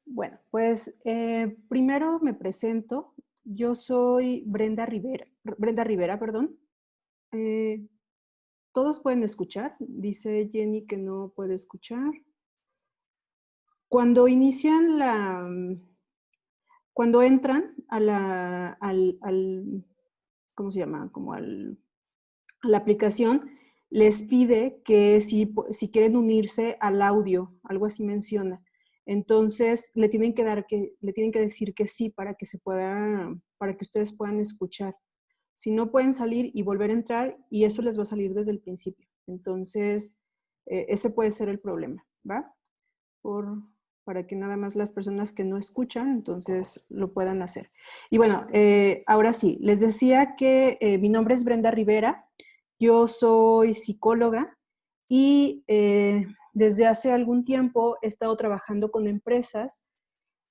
Bueno, pues primero me presento. Yo soy Brenda Rivera, perdón. Eh, ¿Todos pueden escuchar? Dice Jenny que no puede escuchar. Cuando inician cuando entran a ¿cómo se llama? A la aplicación, les pide que si quieren unirse al audio, algo así menciona. Entonces, le tienen que decir que sí para que ustedes puedan escuchar. Si no, pueden salir y volver a entrar y eso les va a salir desde el principio. Entonces, ese puede ser el problema, ¿va? Por, para que nada más las personas que no escuchan, entonces lo puedan hacer. Y bueno, ahora sí, les decía que mi nombre es Brenda Rivera, yo soy psicóloga y desde hace algún tiempo he estado trabajando con empresas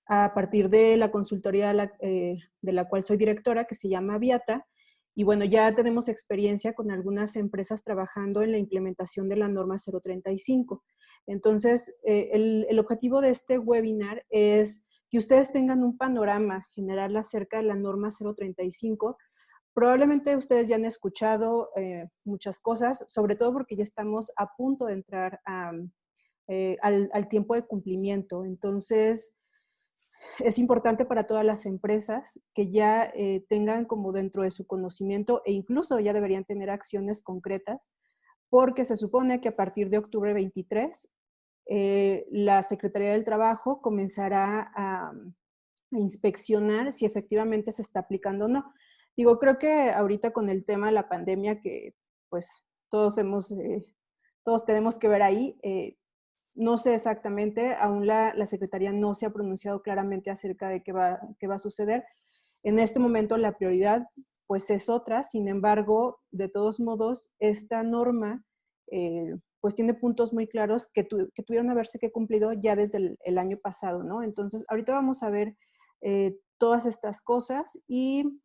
a partir de la consultoría de la cual soy directora, que se llama Viata. Y bueno, ya tenemos experiencia con algunas empresas trabajando en la implementación de la norma 035. Entonces, el objetivo de este webinar es que ustedes tengan un panorama general acerca de la norma 035. Probablemente ustedes ya han escuchado muchas cosas, sobre todo porque ya estamos a punto de entrar al tiempo de cumplimiento. Entonces, es importante para todas las empresas que ya tengan como dentro de su conocimiento e incluso ya deberían tener acciones concretas, porque se supone que a partir de octubre 23 la Secretaría del Trabajo comenzará a inspeccionar si efectivamente se está aplicando o no. Digo, creo que ahorita con el tema de la pandemia que pues todos todos tenemos que ver ahí, no sé exactamente, aún la Secretaría no se ha pronunciado claramente acerca de qué va a suceder. En este momento la prioridad pues es otra, sin embargo, de todos modos, esta norma pues tiene puntos muy claros que tuvieron haberse que cumplido ya desde el año pasado, ¿no? Entonces, ahorita vamos a ver todas estas cosas y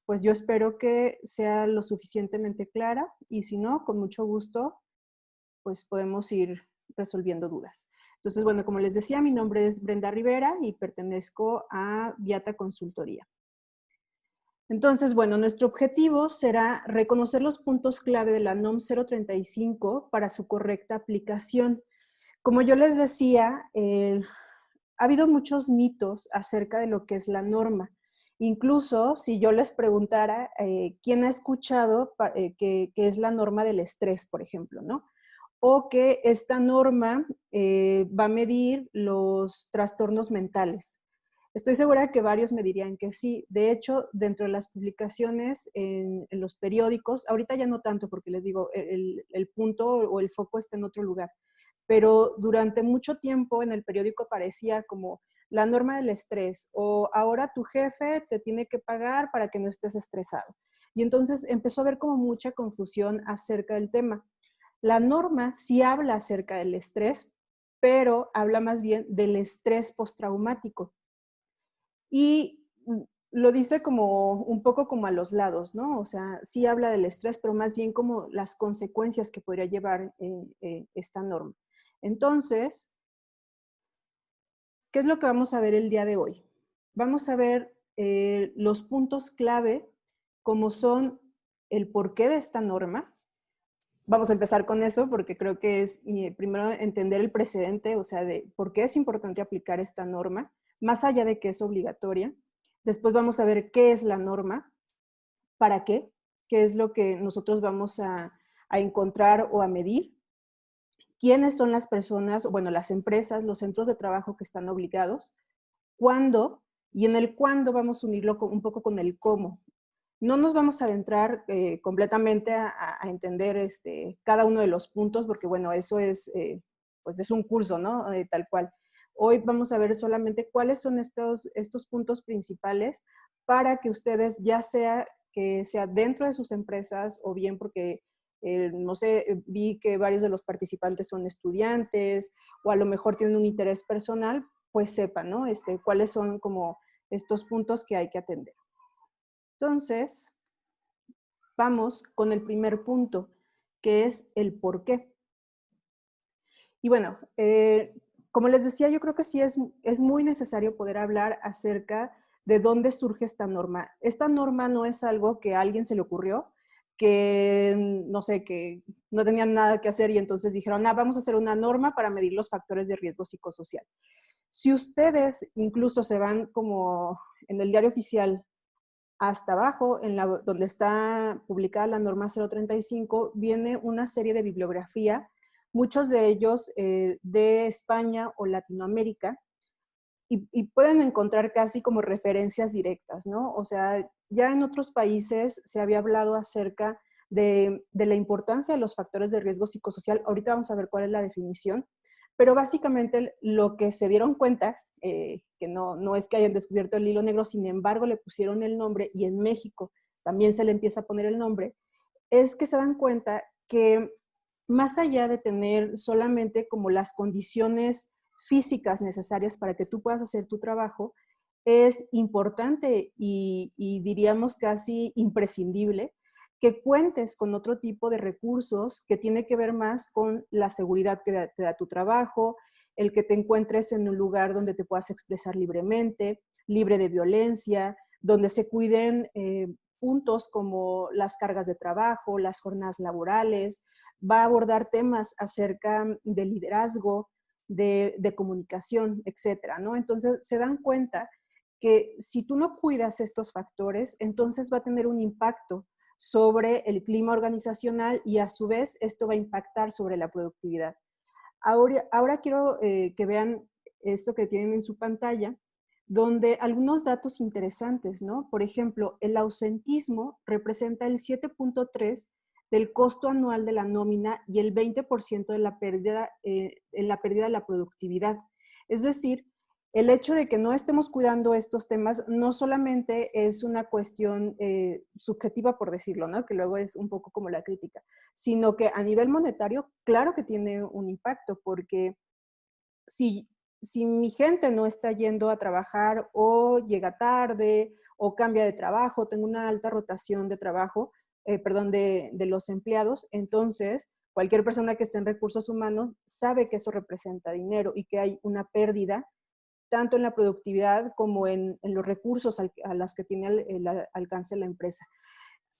pues yo espero que sea lo suficientemente clara y si no, con mucho gusto, pues podemos ir resolviendo dudas. Entonces, bueno, como les decía, mi nombre es Brenda Rivera y pertenezco a Viata Consultoría. Entonces, bueno, nuestro objetivo será reconocer los puntos clave de la NOM 035 para su correcta aplicación. Como yo les decía, ha habido muchos mitos acerca de lo que es la norma. Incluso si yo les preguntara quién ha escuchado que es la norma del estrés, por ejemplo, ¿no? O que esta norma va a medir los trastornos mentales. Estoy segura que varios me dirían que sí. De hecho, dentro de las publicaciones en los periódicos, ahorita ya no tanto porque les digo, el punto o el foco está en otro lugar, pero durante mucho tiempo en el periódico aparecía como la norma del estrés o ahora tu jefe te tiene que pagar para que no estés estresado. Y entonces empezó a haber como mucha confusión acerca del tema. La norma sí habla acerca del estrés, pero habla más bien del estrés postraumático. Y lo dice como un poco como a los lados, ¿no? O sea, sí habla del estrés, pero más bien como las consecuencias que podría llevar esta norma. Entonces, ¿qué es lo que vamos a ver el día de hoy? Vamos a ver los puntos clave, como son el porqué de esta norma. Vamos a empezar con eso porque creo que es primero entender el precedente, o sea, de por qué es importante aplicar esta norma, más allá de que es obligatoria. Después vamos a ver qué es la norma, para qué es lo que nosotros vamos a encontrar o a medir, quiénes son las personas, bueno, las empresas, los centros de trabajo que están obligados, cuándo, y en el cuándo vamos a unirlo un poco con el cómo. No nos vamos a adentrar completamente a entender cada uno de los puntos, porque bueno, eso es, pues es un curso, ¿no? Tal cual. Hoy vamos a ver solamente cuáles son estos puntos principales para que ustedes, ya sea que sea dentro de sus empresas o bien porque, no sé, vi que varios de los participantes son estudiantes o a lo mejor tienen un interés personal, pues sepan, ¿no? Cuáles son como estos puntos que hay que atender. Entonces, vamos con el primer punto, que es el por qué. Y bueno, como les decía, yo creo que sí es muy necesario poder hablar acerca de dónde surge esta norma. Esta norma no es algo que a alguien se le ocurrió, que no sé, que no tenían nada que hacer y entonces dijeron, vamos a hacer una norma para medir los factores de riesgo psicosocial. Si ustedes incluso se van como en el diario oficial hasta abajo, donde está publicada la norma 035, viene una serie de bibliografía, muchos de ellos de España o Latinoamérica, y pueden encontrar casi como referencias directas, ¿no? O sea, ya en otros países se había hablado acerca de la importancia de los factores de riesgo psicosocial. Ahorita vamos a ver cuál es la definición, pero básicamente lo que se dieron cuenta, que no es que hayan descubierto el hilo negro, sin embargo le pusieron el nombre y en México también se le empieza a poner el nombre, es que se dan cuenta que más allá de tener solamente como las condiciones físicas necesarias para que tú puedas hacer tu trabajo, es importante y diríamos casi imprescindible que cuentes con otro tipo de recursos que tiene que ver más con la seguridad que te da tu trabajo, el que te encuentres en un lugar donde te puedas expresar libremente, libre de violencia, donde se cuiden puntos como las cargas de trabajo, las jornadas laborales, va a abordar temas acerca de liderazgo, de comunicación, etcétera, ¿no? Entonces se dan cuenta que si tú no cuidas estos factores, entonces va a tener un impacto sobre el clima organizacional y a su vez esto va a impactar sobre la productividad. Ahora quiero que vean esto que tienen en su pantalla, donde algunos datos interesantes, ¿no? Por ejemplo, el ausentismo representa el 7.3 del costo anual de la nómina y el 20% de la pérdida, en la pérdida de la productividad. Es decir, el hecho de que no estemos cuidando estos temas no solamente es una cuestión subjetiva, por decirlo, ¿no? Que luego es un poco como la crítica, sino que a nivel monetario, claro que tiene un impacto, porque si mi gente no está yendo a trabajar o llega tarde o cambia de trabajo, tengo una alta rotación de trabajo, perdón, de los empleados, entonces cualquier persona que esté en recursos humanos sabe que eso representa dinero y que hay una pérdida tanto en la productividad como en los recursos a los que tiene el alcance la empresa.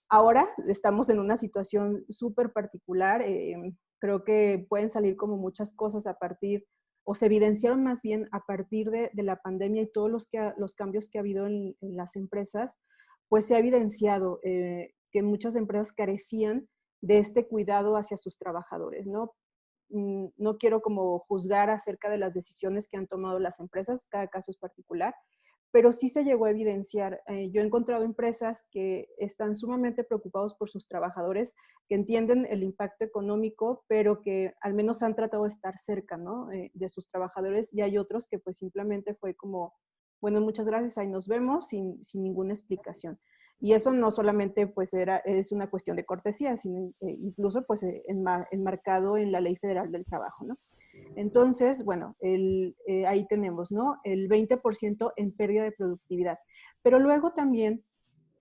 Ahora estamos en una situación súper particular. Creo que pueden salir como muchas cosas a partir, o se evidenciaron más bien a partir de la pandemia y todos los cambios que ha habido en las empresas, pues se ha evidenciado que muchas empresas carecían de este cuidado hacia sus trabajadores, ¿no? No quiero como juzgar acerca de las decisiones que han tomado las empresas, cada caso es particular, pero sí se llegó a evidenciar. Yo he encontrado empresas que están sumamente preocupados por sus trabajadores, que entienden el impacto económico, pero que al menos han tratado de estar cerca, ¿no? De sus trabajadores, y hay otros que pues simplemente fue como, bueno, muchas gracias, ahí nos vemos, sin ninguna explicación. Y eso no solamente pues es una cuestión de cortesía, sino incluso pues enmarcado en la Ley Federal del Trabajo, ¿no? Entonces, bueno, ahí tenemos, ¿no? El 20% en pérdida de productividad. Pero luego también,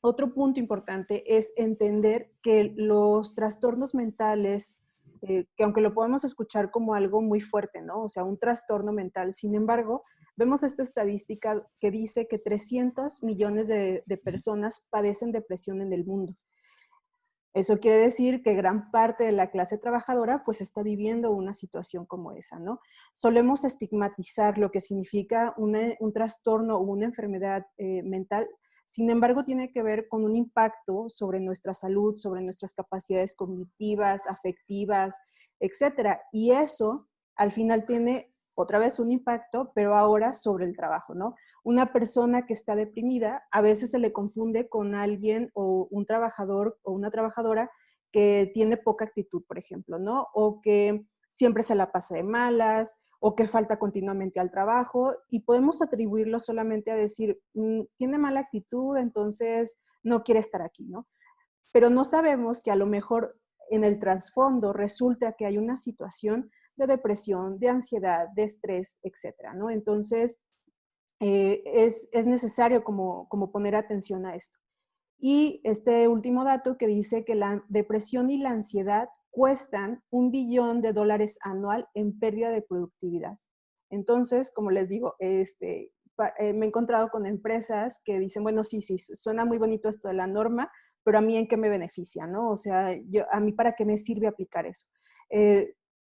otro punto importante es entender que los trastornos mentales, que aunque lo podemos escuchar como algo muy fuerte, ¿no? O sea, un trastorno mental, sin embargo, vemos esta estadística que dice que 300 millones de personas padecen depresión en el mundo. Eso quiere decir que gran parte de la clase trabajadora pues está viviendo una situación como esa, ¿no? Solemos estigmatizar lo que significa un trastorno o una enfermedad mental. Sin embargo, tiene que ver con un impacto sobre nuestra salud, sobre nuestras capacidades cognitivas, afectivas, etcétera. Y eso al final tiene otra vez un impacto, pero ahora sobre el trabajo, ¿no? Una persona que está deprimida a veces se le confunde con alguien o un trabajador o una trabajadora que tiene poca actitud, por ejemplo, ¿no? O que siempre se la pasa de malas o que falta continuamente al trabajo y podemos atribuirlo solamente a decir, tiene mala actitud, entonces no quiere estar aquí, ¿no? Pero no sabemos que a lo mejor en el trasfondo resulta que hay una situación de depresión, de ansiedad, de estrés, etcétera, ¿no? Entonces, es necesario como poner atención a esto. Y este último dato que dice que la depresión y la ansiedad cuestan $1 billón anual en pérdida de productividad. Entonces, como les digo, me he encontrado con empresas que dicen, bueno, sí, sí, suena muy bonito esto de la norma, pero a mí en qué me beneficia, ¿no? O sea, a mí para qué me sirve aplicar eso.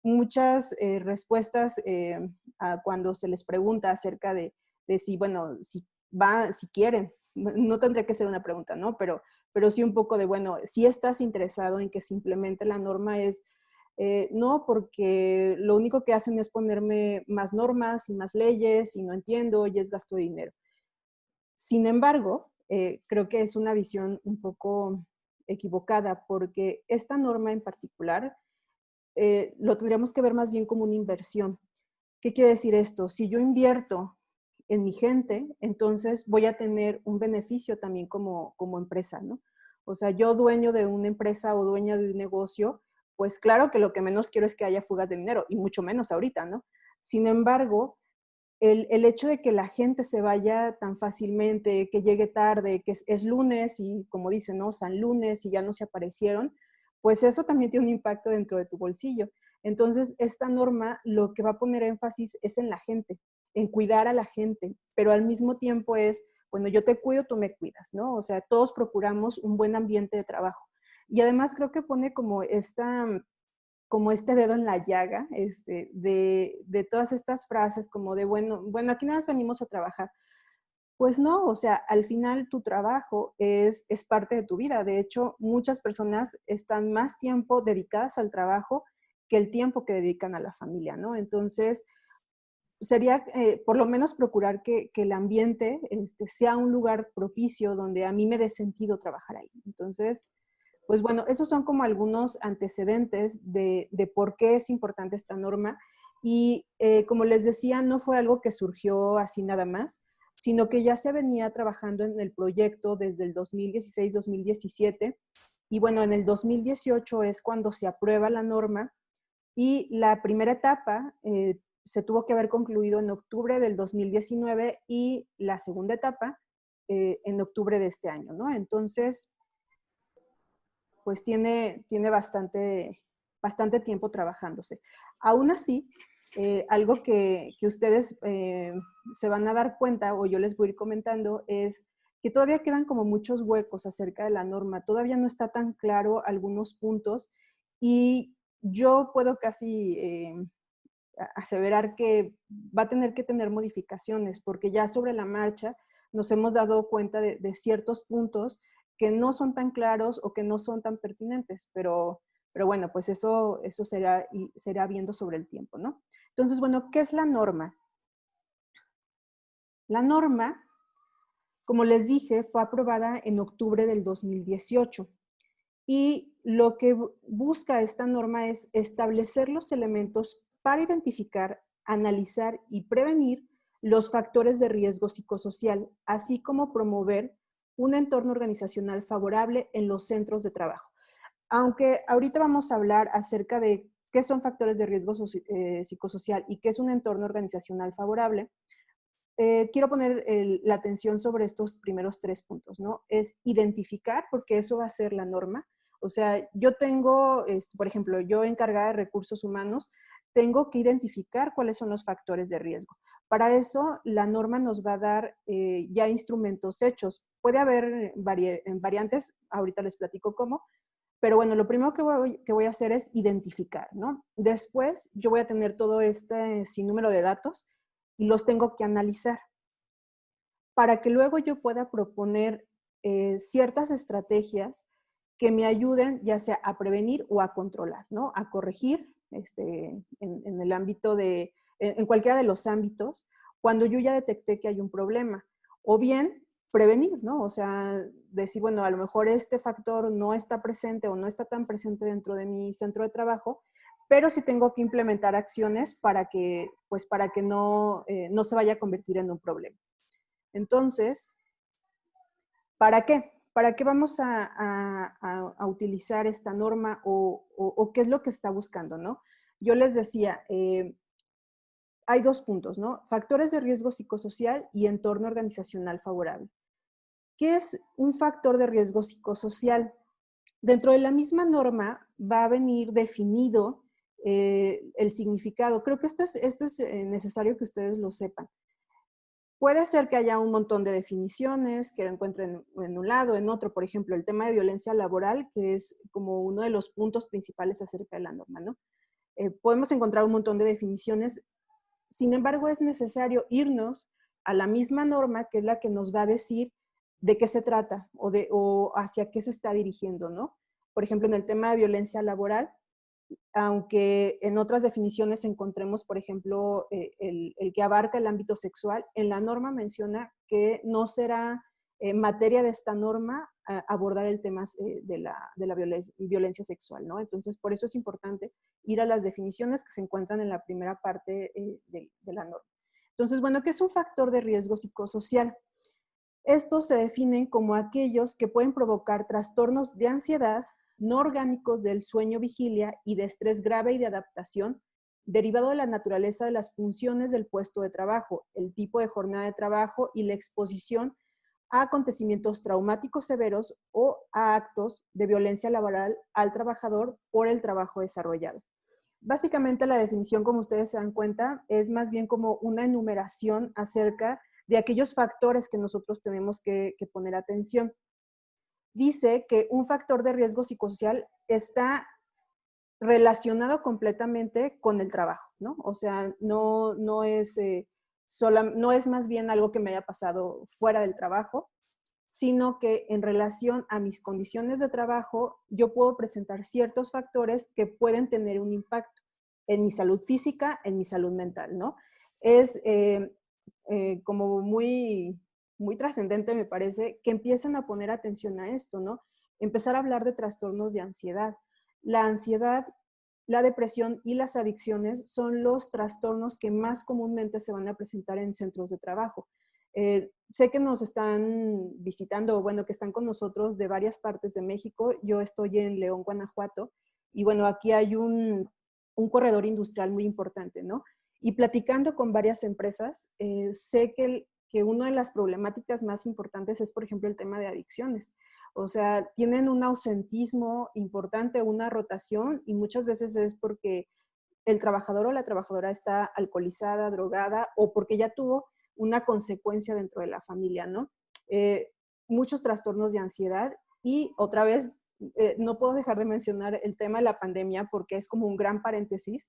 Muchas respuestas cuando se les pregunta acerca de si, bueno, si quieren, no tendría que ser una pregunta, ¿no? Pero sí un poco de, bueno, si estás interesado en que simplemente la norma es, no, porque lo único que hacen es ponerme más normas y más leyes y no entiendo y es gasto de dinero. Sin embargo, creo que es una visión un poco equivocada porque esta norma en particular lo tendríamos que ver más bien como una inversión. ¿Qué quiere decir esto? Si yo invierto en mi gente, entonces voy a tener un beneficio también como empresa, ¿no? O sea, yo dueño de una empresa o dueña de un negocio, pues claro que lo que menos quiero es que haya fugas de dinero, y mucho menos ahorita, ¿no? Sin embargo, el hecho de que la gente se vaya tan fácilmente, que llegue tarde, que es lunes y como dicen, ¿no? San lunes y ya no se aparecieron, pues eso también tiene un impacto dentro de tu bolsillo. Entonces, esta norma lo que va a poner énfasis es en la gente, en cuidar a la gente, pero al mismo tiempo es, bueno, yo te cuido, tú me cuidas, ¿no? O sea, todos procuramos un buen ambiente de trabajo. Y además creo que pone como este dedo en la llaga de todas estas frases como de, bueno, aquí nada más venimos a trabajar. Pues no, o sea, al final tu trabajo es parte de tu vida. De hecho, muchas personas están más tiempo dedicadas al trabajo que el tiempo que dedican a la familia, ¿no? Entonces, sería por lo menos procurar que el ambiente sea un lugar propicio donde a mí me dé sentido trabajar ahí. Entonces, pues bueno, esos son como algunos antecedentes de por qué es importante esta norma. Y como les decía, no fue algo que surgió así nada más, sino que ya se venía trabajando en el proyecto desde el 2016-2017. Y bueno, en el 2018 es cuando se aprueba la norma y la primera etapa se tuvo que haber concluido en octubre del 2019 y la segunda etapa en octubre de este año, ¿no? Entonces, pues tiene bastante tiempo trabajándose. Aún así, algo que ustedes se van a dar cuenta, o yo les voy a ir comentando, es que todavía quedan como muchos huecos acerca de la norma. Todavía no está tan claro algunos puntos y yo puedo casi aseverar que va a tener que tener modificaciones, porque ya sobre la marcha nos hemos dado cuenta de ciertos puntos que no son tan claros o que no son tan pertinentes, pero bueno, pues eso será viendo sobre el tiempo, ¿no? Entonces, bueno, ¿qué es la norma? La norma, como les dije, fue aprobada en octubre del 2018 y lo que busca esta norma es establecer los elementos para identificar, analizar y prevenir los factores de riesgo psicosocial, así como promover un entorno organizacional favorable en los centros de trabajo. Aunque ahorita vamos a hablar acerca de qué son factores de riesgo psicosocial y qué es un entorno organizacional favorable, quiero poner la atención sobre estos primeros 3 puntos, ¿no? Es identificar, porque eso va a ser la norma. O sea, yo tengo, por ejemplo, yo encargada de recursos humanos, tengo que identificar cuáles son los factores de riesgo. Para eso, la norma nos va a dar ya instrumentos hechos. Puede haber variantes, ahorita les platico cómo, pero bueno, lo primero que voy a hacer es identificar, ¿no? Después, yo voy a tener todo este sinnúmero de datos y los tengo que analizar para que luego yo pueda proponer ciertas estrategias que me ayuden ya sea a prevenir o a controlar, ¿no? A corregir en el ámbito en cualquiera de los ámbitos, cuando yo ya detecté que hay un problema. O bien prevenir, ¿no? O sea, decir, bueno, a lo mejor este factor no está presente o no está tan presente dentro de mi centro de trabajo, pero sí tengo que implementar acciones para que no se vaya a convertir en un problema. Entonces, ¿para qué? ¿Para qué vamos a utilizar esta norma o qué es lo que está buscando, ¿no? Yo les decía, hay 2 puntos, ¿no? Factores de riesgo psicosocial y entorno organizacional favorable. ¿Qué es un factor de riesgo psicosocial? Dentro de la misma norma va a venir definido el significado. Creo que esto es necesario que ustedes lo sepan. Puede ser que haya un montón de definiciones que lo encuentren en un lado, en otro. Por ejemplo, el tema de violencia laboral, que es como uno de los puntos principales acerca de la norma, ¿no? Podemos encontrar un montón de definiciones. Sin embargo, es necesario irnos a la misma norma, que es la que nos va a decir de qué se trata o hacia qué se está dirigiendo, ¿no? Por ejemplo, en el tema de violencia laboral, aunque en otras definiciones encontremos, por ejemplo, el que abarca el ámbito sexual, en la norma menciona que no será materia de esta norma abordar el tema de la violencia sexual, ¿no? Entonces, por eso es importante ir a las definiciones que se encuentran en la primera parte de la norma. Entonces, bueno, ¿qué es un factor de riesgo psicosocial? Estos se definen como aquellos que pueden provocar trastornos de ansiedad no orgánicos del sueño vigilia y de estrés grave y de adaptación, derivado de la naturaleza de las funciones del puesto de trabajo, el tipo de jornada de trabajo y la exposición a acontecimientos traumáticos severos o a actos de violencia laboral al trabajador por el trabajo desarrollado. Básicamente la definición, como ustedes se dan cuenta, es más bien como una enumeración acerca de aquellos factores que nosotros tenemos que poner atención. Dice que un factor de riesgo psicosocial está relacionado completamente con el trabajo, ¿no? O sea, no es más bien algo que me haya pasado fuera del trabajo, sino que en relación a mis condiciones de trabajo, yo puedo presentar ciertos factores que pueden tener un impacto en mi salud física, en mi salud mental, ¿no? Es como muy trascendente, me parece, que empiecen a poner atención a esto, ¿no? Empezar a hablar de trastornos de ansiedad. La ansiedad, la depresión y las adicciones son los trastornos que más comúnmente se van a presentar en centros de trabajo. Sé que nos están visitando, bueno, que están con nosotros de varias partes de México. Yo estoy en León, Guanajuato, y bueno, aquí hay un corredor industrial muy importante, ¿no? Y platicando con varias empresas, sé que una de las problemáticas más importantes es, por ejemplo, el tema de adicciones. O sea, tienen un ausentismo importante, una rotación, y muchas veces es porque el trabajador o la trabajadora está alcoholizada, drogada, o porque ya tuvo una consecuencia dentro de la familia, ¿no? Muchos trastornos de ansiedad y otra vez, no puedo dejar de mencionar el tema de la pandemia porque es como un gran paréntesis.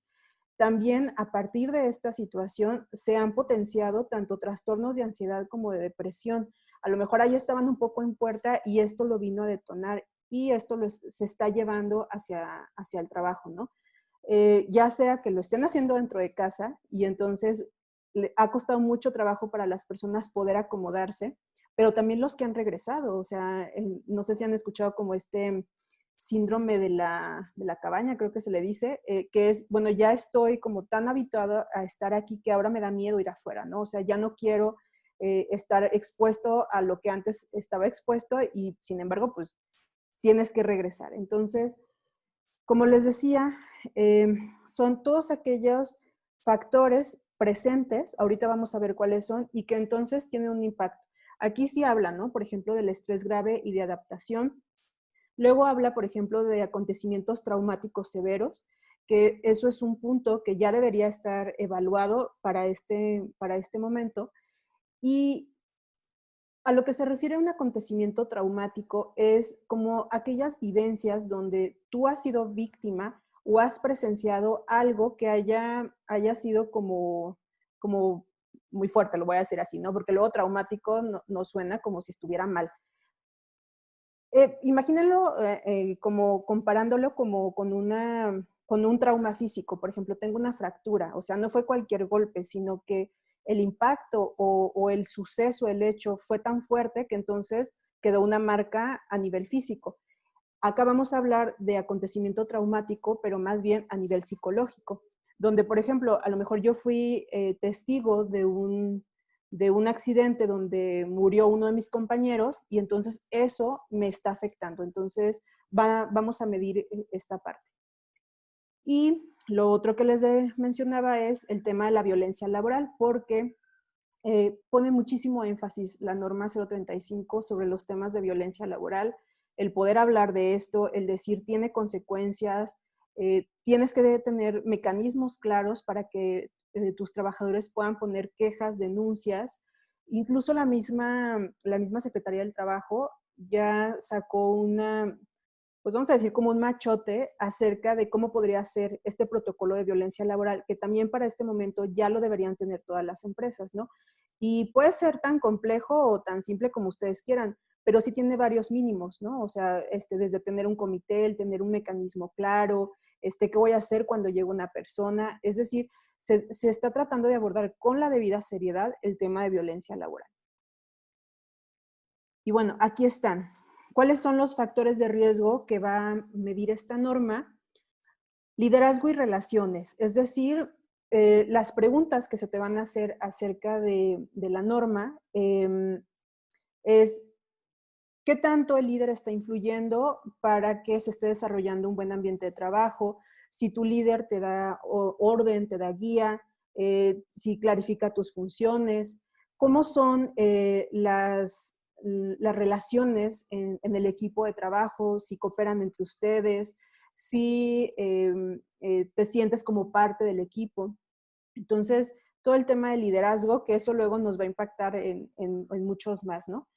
También a partir de esta situación se han potenciado tanto trastornos de ansiedad como de depresión. A lo mejor ahí estaban un poco en puerta y esto lo vino a detonar y esto se está llevando hacia el trabajo, ¿no? Ya sea que lo estén haciendo dentro de casa y entonces le ha costado mucho trabajo para las personas poder acomodarse, pero también los que han regresado, o sea, no sé si han escuchado como este síndrome de la cabaña, creo que se le dice, que es, bueno, ya estoy como tan habituado a estar aquí que ahora me da miedo ir afuera, ¿no? O sea, ya no quiero estar expuesto a lo que antes estaba expuesto y sin embargo, pues tienes que regresar. Entonces, como les decía, son todos aquellos factores presentes, ahorita vamos a ver cuáles son, y que entonces tienen un impacto. Aquí sí habla, ¿no? Por ejemplo, del estrés grave y de adaptación. Luego habla, por ejemplo, de acontecimientos traumáticos severos, que eso es un punto que ya debería estar evaluado para este momento. Y a lo que se refiere a un acontecimiento traumático es como aquellas vivencias donde tú has sido víctima o has presenciado algo que haya sido como muy fuerte, lo voy a decir así, ¿no? Porque luego traumático no suena como si estuviera mal. Imagínenlo como comparándolo como con un trauma físico. Por ejemplo, tengo una fractura, o sea, no fue cualquier golpe, sino que el impacto o el suceso, el hecho fue tan fuerte que entonces quedó una marca a nivel físico. Acá vamos a hablar de acontecimiento traumático, pero más bien a nivel psicológico, donde, por ejemplo, a lo mejor yo fui testigo de un accidente donde murió uno de mis compañeros y entonces eso me está afectando. Entonces, vamos a medir esta parte. Y lo otro que les mencionaba es el tema de la violencia laboral, porque pone muchísimo énfasis la norma 035 sobre los temas de violencia laboral, el poder hablar de esto, el decir tiene consecuencias, Tienes que tener mecanismos claros para que tus trabajadores puedan poner quejas, denuncias. Incluso la misma Secretaría del Trabajo ya sacó pues vamos a decir como un machote acerca de cómo podría ser este protocolo de violencia laboral, que también para este momento ya lo deberían tener todas las empresas, ¿no? Y puede ser tan complejo o tan simple como ustedes quieran, pero sí tiene varios mínimos, ¿no? O sea, desde tener un comité, el tener un mecanismo claro, qué voy a hacer cuando llega una persona, es decir, se está tratando de abordar con la debida seriedad el tema de violencia laboral. Y bueno, aquí están. ¿Cuáles son los factores de riesgo que va a medir esta norma? Liderazgo y relaciones, es decir, las preguntas que se te van a hacer acerca de la norma es qué tanto el líder está influyendo para que se esté desarrollando un buen ambiente de trabajo, si tu líder te da orden, te da guía, si clarifica tus funciones, cómo son las relaciones en el equipo de trabajo, si cooperan entre ustedes, si te sientes como parte del equipo. Entonces, todo el tema de liderazgo, que eso luego nos va a impactar en muchos más, ¿no?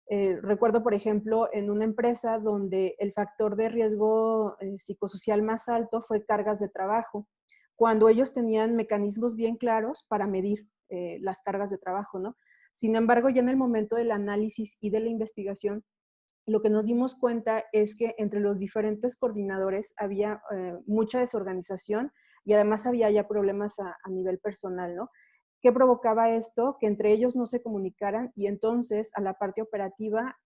Recuerdo, por ejemplo, en una empresa donde el factor de riesgo psicosocial más alto fue cargas de trabajo, cuando ellos tenían mecanismos bien claros para medir las cargas de trabajo, ¿no? Sin embargo, ya en el momento del análisis y de la investigación, lo que nos dimos cuenta es que entre los diferentes coordinadores había mucha desorganización y además había ya problemas a nivel personal, ¿no? ¿Qué provocaba esto? Que entre ellos no se comunicaran y entonces a la parte operativa,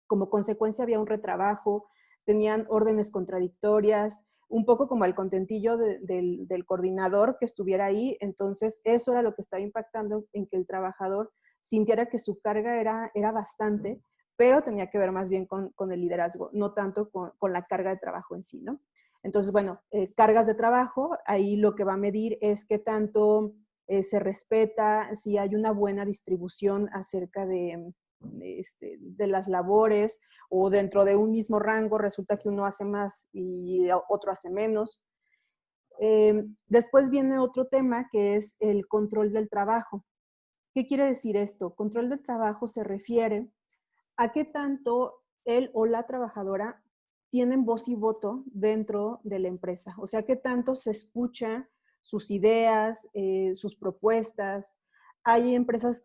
como consecuencia había un retrabajo, tenían órdenes contradictorias, un poco como el contentillo del coordinador que estuviera ahí, entonces eso era lo que estaba impactando en que el trabajador sintiera que su carga era bastante, pero tenía que ver más bien con el liderazgo, no tanto con la carga de trabajo en sí, ¿no? Entonces, bueno, cargas de trabajo, ahí lo que va a medir es qué tanto se respeta, si hay una buena distribución acerca de las labores o dentro de un mismo rango resulta que uno hace más y otro hace menos. Después viene otro tema que es el control del trabajo. ¿Qué quiere decir esto? Control del trabajo se refiere a qué tanto él o la trabajadora tienen voz y voto dentro de la empresa. O sea, qué tanto se escucha sus ideas, sus propuestas. Hay empresas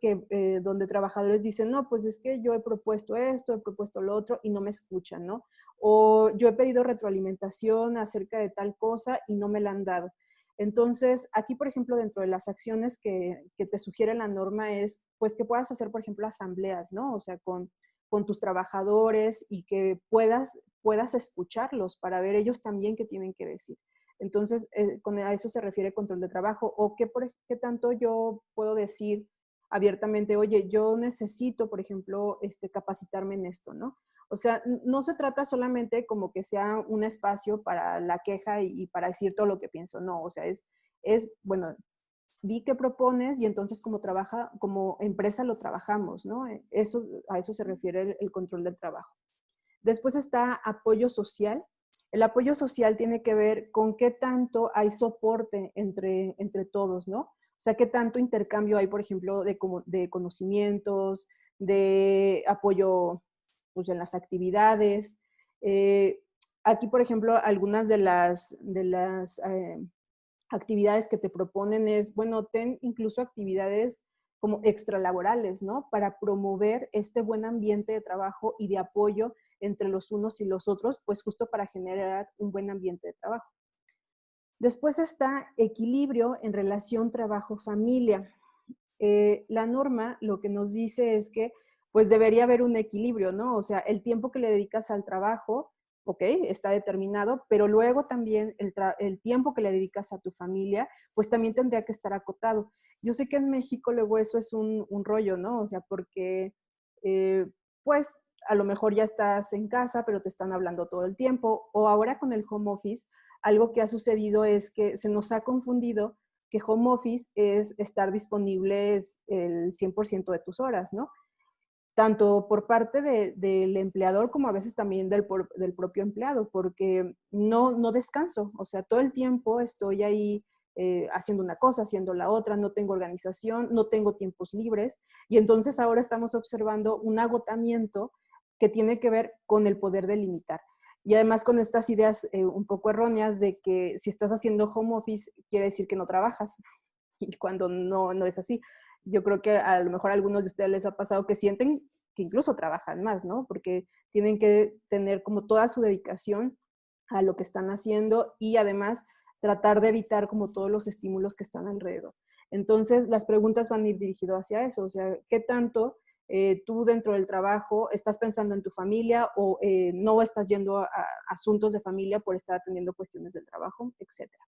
donde trabajadores dicen, no, pues es que yo he propuesto esto, he propuesto lo otro y no me escuchan, ¿no? O yo he pedido retroalimentación acerca de tal cosa y no me la han dado. Entonces, aquí, por ejemplo, dentro de las acciones que te sugiere la norma es, pues, que puedas hacer, por ejemplo, asambleas, ¿no? O sea, con tus trabajadores y que puedas escucharlos para ver ellos también qué tienen que decir. Entonces, a eso se refiere control de trabajo. O qué tanto yo puedo decir abiertamente, oye, yo necesito, por ejemplo, capacitarme en esto, ¿no? O sea, no se trata solamente como que sea un espacio para la queja y para decir todo lo que pienso, no, o sea, bueno, di qué propones y entonces como empresa lo trabajamos, ¿no? A eso se refiere el control del trabajo. Después está apoyo social. El apoyo social tiene que ver con qué tanto hay soporte entre todos, ¿no? O sea, qué tanto intercambio hay, por ejemplo, de conocimientos, de apoyo pues, en las actividades. Aquí, por ejemplo, algunas de las actividades que te proponen es, bueno, ten incluso actividades como extralaborales, ¿no? Para promover este buen ambiente de trabajo y de apoyo entre los unos y los otros, pues justo para generar un buen ambiente de trabajo. Después está equilibrio en relación trabajo-familia. La norma lo que nos dice es que pues debería haber un equilibrio, ¿no? O sea, el tiempo que le dedicas al trabajo, ok, está determinado, pero luego también el tiempo que le dedicas a tu familia, pues también tendría que estar acotado. Yo sé que en México luego eso es un rollo, ¿no? O sea, porque pues a lo mejor ya estás en casa, pero te están hablando todo el tiempo, o ahora con el home office, algo que ha sucedido es que se nos ha confundido que home office es estar disponibles el 100% de tus horas, ¿no? tanto por parte del empleador como a veces también del propio empleado, porque no descanso, o sea, todo el tiempo estoy ahí haciendo una cosa, haciendo la otra, no tengo organización, no tengo tiempos libres, y entonces ahora estamos observando un agotamiento que tiene que ver con el poder delimitar. Y además con estas ideas un poco erróneas de que si estás haciendo home office quiere decir que no trabajas, y cuando no es así. Yo creo que a lo mejor a algunos de ustedes les ha pasado que sienten que incluso trabajan más, ¿no? Porque tienen que tener como toda su dedicación a lo que están haciendo y además tratar de evitar como todos los estímulos que están alrededor. Entonces, las preguntas van a ir dirigidas hacia eso, o sea, ¿qué tanto tú dentro del trabajo estás pensando en tu familia o no estás yendo a asuntos de familia por estar atendiendo cuestiones del trabajo, etcétera?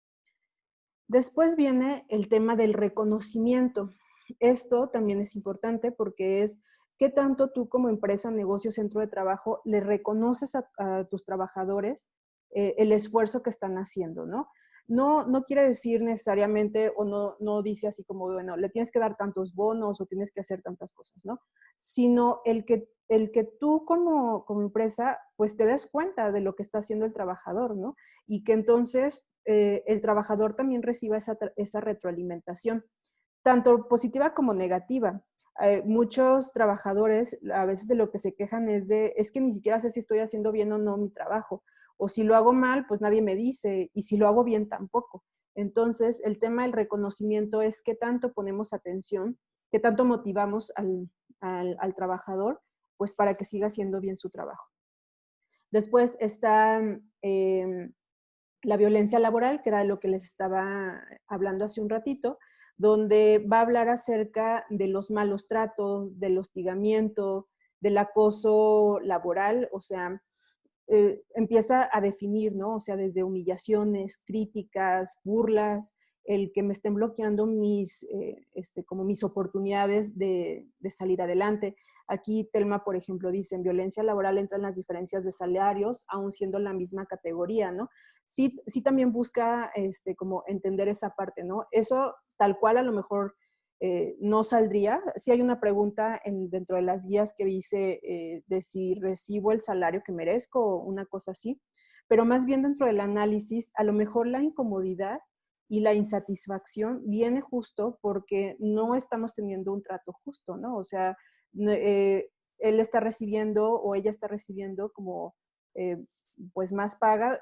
Después viene el tema del reconocimiento. Esto también es importante porque es qué tanto tú como empresa, negocio, centro de trabajo, le reconoces a tus trabajadores el esfuerzo que están haciendo, ¿no? No quiere decir necesariamente o no dice así como, bueno, le tienes que dar tantos bonos o tienes que hacer tantas cosas, ¿no? Sino el que tú como empresa pues te des cuenta de lo que está haciendo el trabajador, ¿no? Y que entonces el trabajador también reciba esa retroalimentación, tanto positiva como negativa. Muchos trabajadores a veces de lo que se quejan es que ni siquiera sé si estoy haciendo bien o no mi trabajo, o si lo hago mal, pues nadie me dice, y si lo hago bien tampoco. Entonces, el tema del reconocimiento es qué tanto ponemos atención, qué tanto motivamos al trabajador, pues para que siga haciendo bien su trabajo. Después está la violencia laboral, que era lo que les estaba hablando hace un ratito, donde va a hablar acerca de los malos tratos, del hostigamiento, del acoso laboral, o sea, empieza a definir, ¿no? O sea, desde humillaciones, críticas, burlas, el que me estén bloqueando como mis oportunidades de salir adelante. Aquí Telma, por ejemplo, dice, en violencia laboral entran las diferencias de salarios, aún siendo la misma categoría, ¿no? Sí también busca como entender esa parte, ¿no? Eso tal cual a lo mejor no saldría. Sí hay una pregunta dentro de las guías que dice de si recibo el salario que merezco o una cosa así, pero más bien dentro del análisis, a lo mejor la incomodidad y la insatisfacción viene justo porque no estamos teniendo un trato justo, ¿no? O sea, él está recibiendo o ella está recibiendo como eh, pues más paga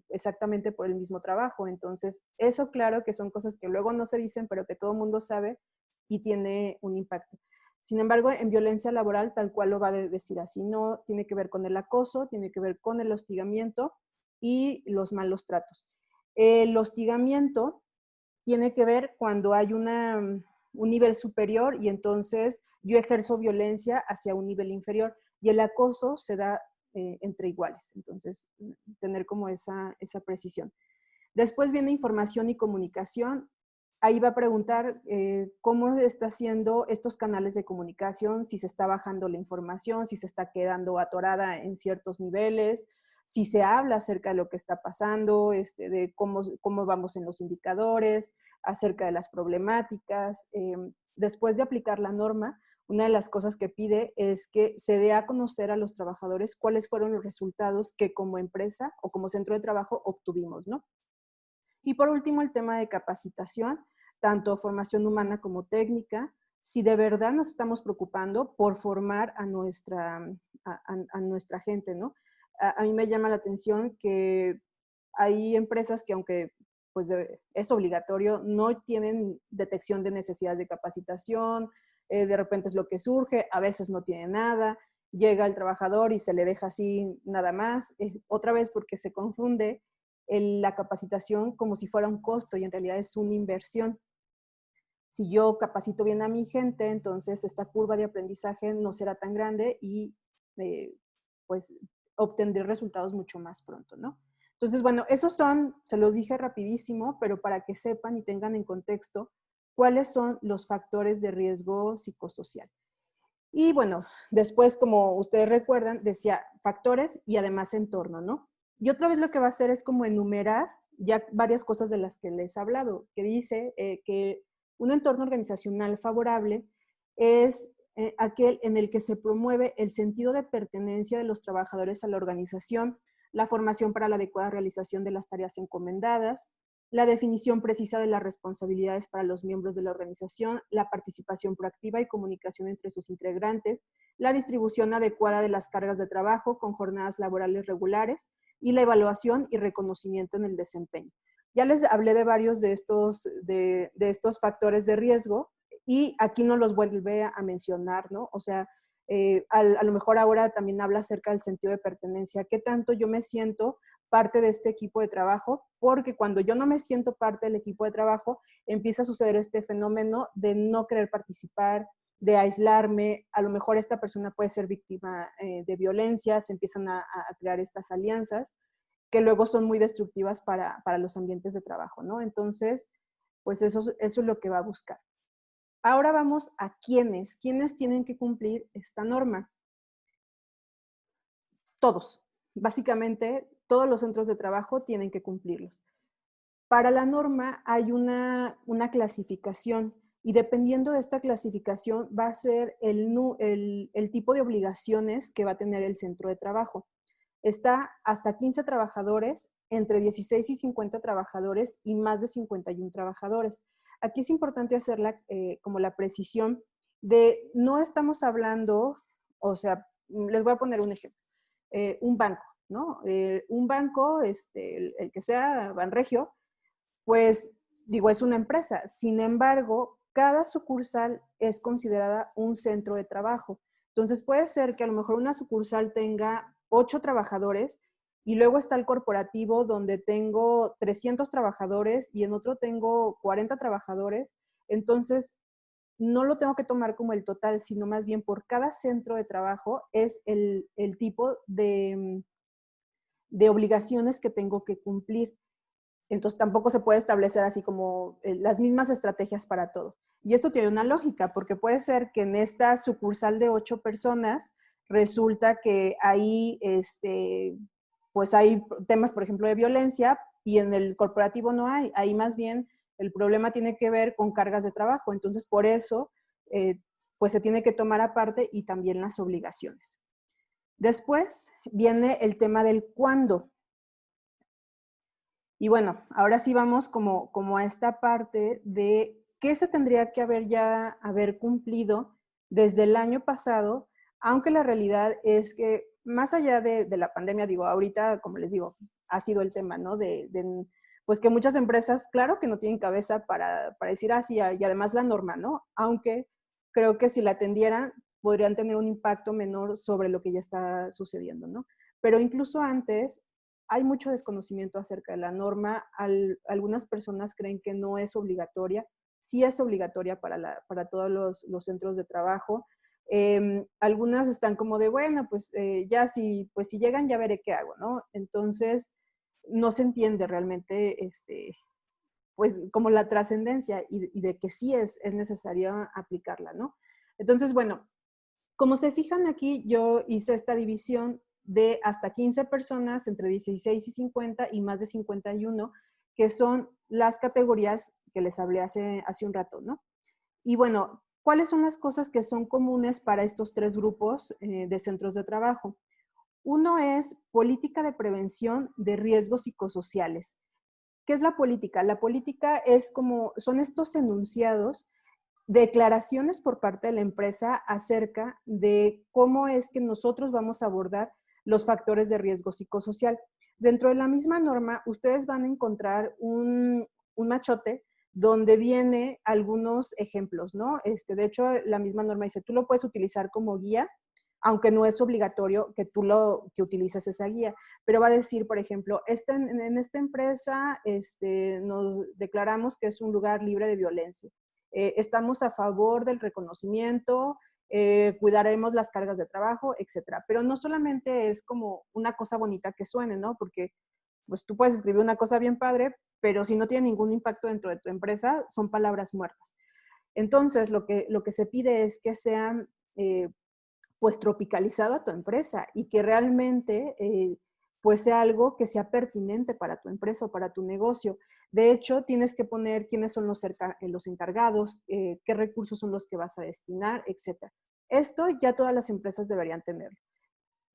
exactamente por el mismo trabajo. Entonces, eso claro que son cosas que luego no se dicen, pero que todo el mundo sabe y tiene un impacto. Sin embargo, en violencia laboral, tal cual lo va a decir así, no tiene que ver con el acoso, tiene que ver con el hostigamiento y los malos tratos. El hostigamiento tiene que ver cuando hay un nivel superior y entonces yo ejerzo violencia hacia un nivel inferior y el acoso se da entre iguales. Entonces, tener como esa precisión. Después viene información y comunicación. Ahí va a preguntar cómo está haciendo estos canales de comunicación, si se está bajando la información, si se está quedando atorada en ciertos niveles, si se habla acerca de lo que está pasando, de cómo vamos en los indicadores, acerca de las problemáticas. Después de aplicar la norma, una de las cosas que pide es que se dé a conocer a los trabajadores cuáles fueron los resultados que como empresa o como centro de trabajo obtuvimos, ¿no? Y por último, el tema de capacitación, tanto formación humana como técnica, si de verdad nos estamos preocupando por formar a nuestra gente, ¿no? A mí me llama la atención que hay empresas que aunque pues es obligatorio, no tienen detección de necesidades de capacitación, de repente es lo que surge, a veces no tiene nada, llega el trabajador y se le deja así nada más, otra vez porque se confunde la capacitación como si fuera un costo y en realidad es una inversión. Si yo capacito bien a mi gente, entonces esta curva de aprendizaje no será tan grande y pues obtendré resultados mucho más pronto, ¿no? Entonces, bueno, esos son, se los dije rapidísimo, pero para que sepan y tengan en contexto cuáles son los factores de riesgo psicosocial. Y bueno, después, como ustedes recuerdan, decía factores y además entorno, ¿no? Y otra vez lo que va a hacer es como enumerar ya varias cosas de las que les he hablado, que dice que un entorno organizacional favorable es aquel en el que se promueve el sentido de pertenencia de los trabajadores a la organización, la formación para la adecuada realización de las tareas encomendadas, la definición precisa de las responsabilidades para los miembros de la organización, la participación proactiva y comunicación entre sus integrantes, la distribución adecuada de las cargas de trabajo con jornadas laborales regulares y la evaluación y reconocimiento en el desempeño. Ya les hablé de varios de estos factores de riesgo y aquí no los vuelve a mencionar, ¿no? O sea, a lo mejor ahora también habla acerca del sentido de pertenencia. ¿Qué tanto yo me siento parte de este equipo de trabajo? Porque cuando yo no me siento parte del equipo de trabajo, empieza a suceder este fenómeno de no querer participar, de aislarme. A lo mejor esta persona puede ser víctima de violencia, se empiezan a crear estas alianzas que luego son muy destructivas para los ambientes de trabajo, ¿no? Entonces, pues eso es lo que va a buscar. Ahora vamos a quiénes tienen que cumplir esta norma. Todos, básicamente todos los centros de trabajo tienen que cumplirlos. Para la norma hay una clasificación y dependiendo de esta clasificación va a ser el tipo de obligaciones que va a tener el centro de trabajo. Está hasta 15 trabajadores, entre 16 y 50 trabajadores y más de 51 trabajadores. Aquí es importante hacer como la precisión de no estamos hablando, o sea, les voy a poner un ejemplo, un banco, ¿no? Un banco, el que sea Banregio, pues digo, es una empresa. Sin embargo, cada sucursal es considerada un centro de trabajo. Entonces puede ser que a lo mejor una sucursal tenga 8 trabajadores y luego está el corporativo donde tengo 300 trabajadores y en otro tengo 40 trabajadores. Entonces, no lo tengo que tomar como el total, sino más bien por cada centro de trabajo es el tipo de obligaciones que tengo que cumplir. Entonces tampoco se puede establecer así como las mismas estrategias para todo. Y esto tiene una lógica, porque puede ser que en esta sucursal de 8 personas resulta que ahí, pues hay temas, por ejemplo, de violencia y en el corporativo no hay. Ahí más bien el problema tiene que ver con cargas de trabajo. Entonces por eso, pues se tiene que tomar aparte y también las obligaciones. Después viene el tema del cuándo. Y bueno, ahora sí vamos como a esta parte de qué se tendría que haber cumplido desde el año pasado, aunque la realidad es que más allá de la pandemia, digo, ahorita, como les digo, ha sido el tema, ¿no? Pues que muchas empresas, claro que no tienen cabeza para decir así, y además la norma, ¿no? Aunque creo que si la atendieran, podrían tener un impacto menor sobre lo que ya está sucediendo, ¿no? Pero incluso antes, hay mucho desconocimiento acerca de la norma. Algunas personas creen que no es obligatoria. Sí es obligatoria para todos los centros de trabajo. Algunas están como de, bueno, pues ya pues si llegan ya veré qué hago, ¿no? Entonces, no se entiende realmente, pues como la trascendencia y de que sí es necesario aplicarla, ¿no? Entonces, bueno, como se fijan aquí, yo hice esta división de hasta 15 personas, entre 16 y 50 y más de 51, que son las categorías que les hablé hace un rato, ¿no? Y bueno, ¿cuáles son las cosas que son comunes para estos tres grupos de centros de trabajo? Uno es política de prevención de riesgos psicosociales. ¿Qué es la política? La política son estos enunciados, declaraciones por parte de la empresa acerca de cómo es que nosotros vamos a abordar los factores de riesgo psicosocial. Dentro de la misma norma, ustedes van a encontrar un machote donde viene algunos ejemplos, ¿no? De hecho, la misma norma dice, tú lo puedes utilizar como guía, aunque no es obligatorio que tú que utilices esa guía, pero va a decir, por ejemplo, en esta empresa nos declaramos que es un lugar libre de violencia. Estamos a favor del reconocimiento, cuidaremos las cargas de trabajo, etcétera. Pero no solamente es como una cosa bonita que suene, ¿no? Porque pues tú puedes escribir una cosa bien padre, pero si no tiene ningún impacto dentro de tu empresa, son palabras muertas. Entonces, lo que se pide es que sean pues tropicalizado a tu empresa y que realmente pues sea algo que sea pertinente para tu empresa o para tu negocio. De hecho, tienes que poner quiénes son los encargados, qué recursos son los que vas a destinar, etc. Esto ya todas las empresas deberían tenerlo.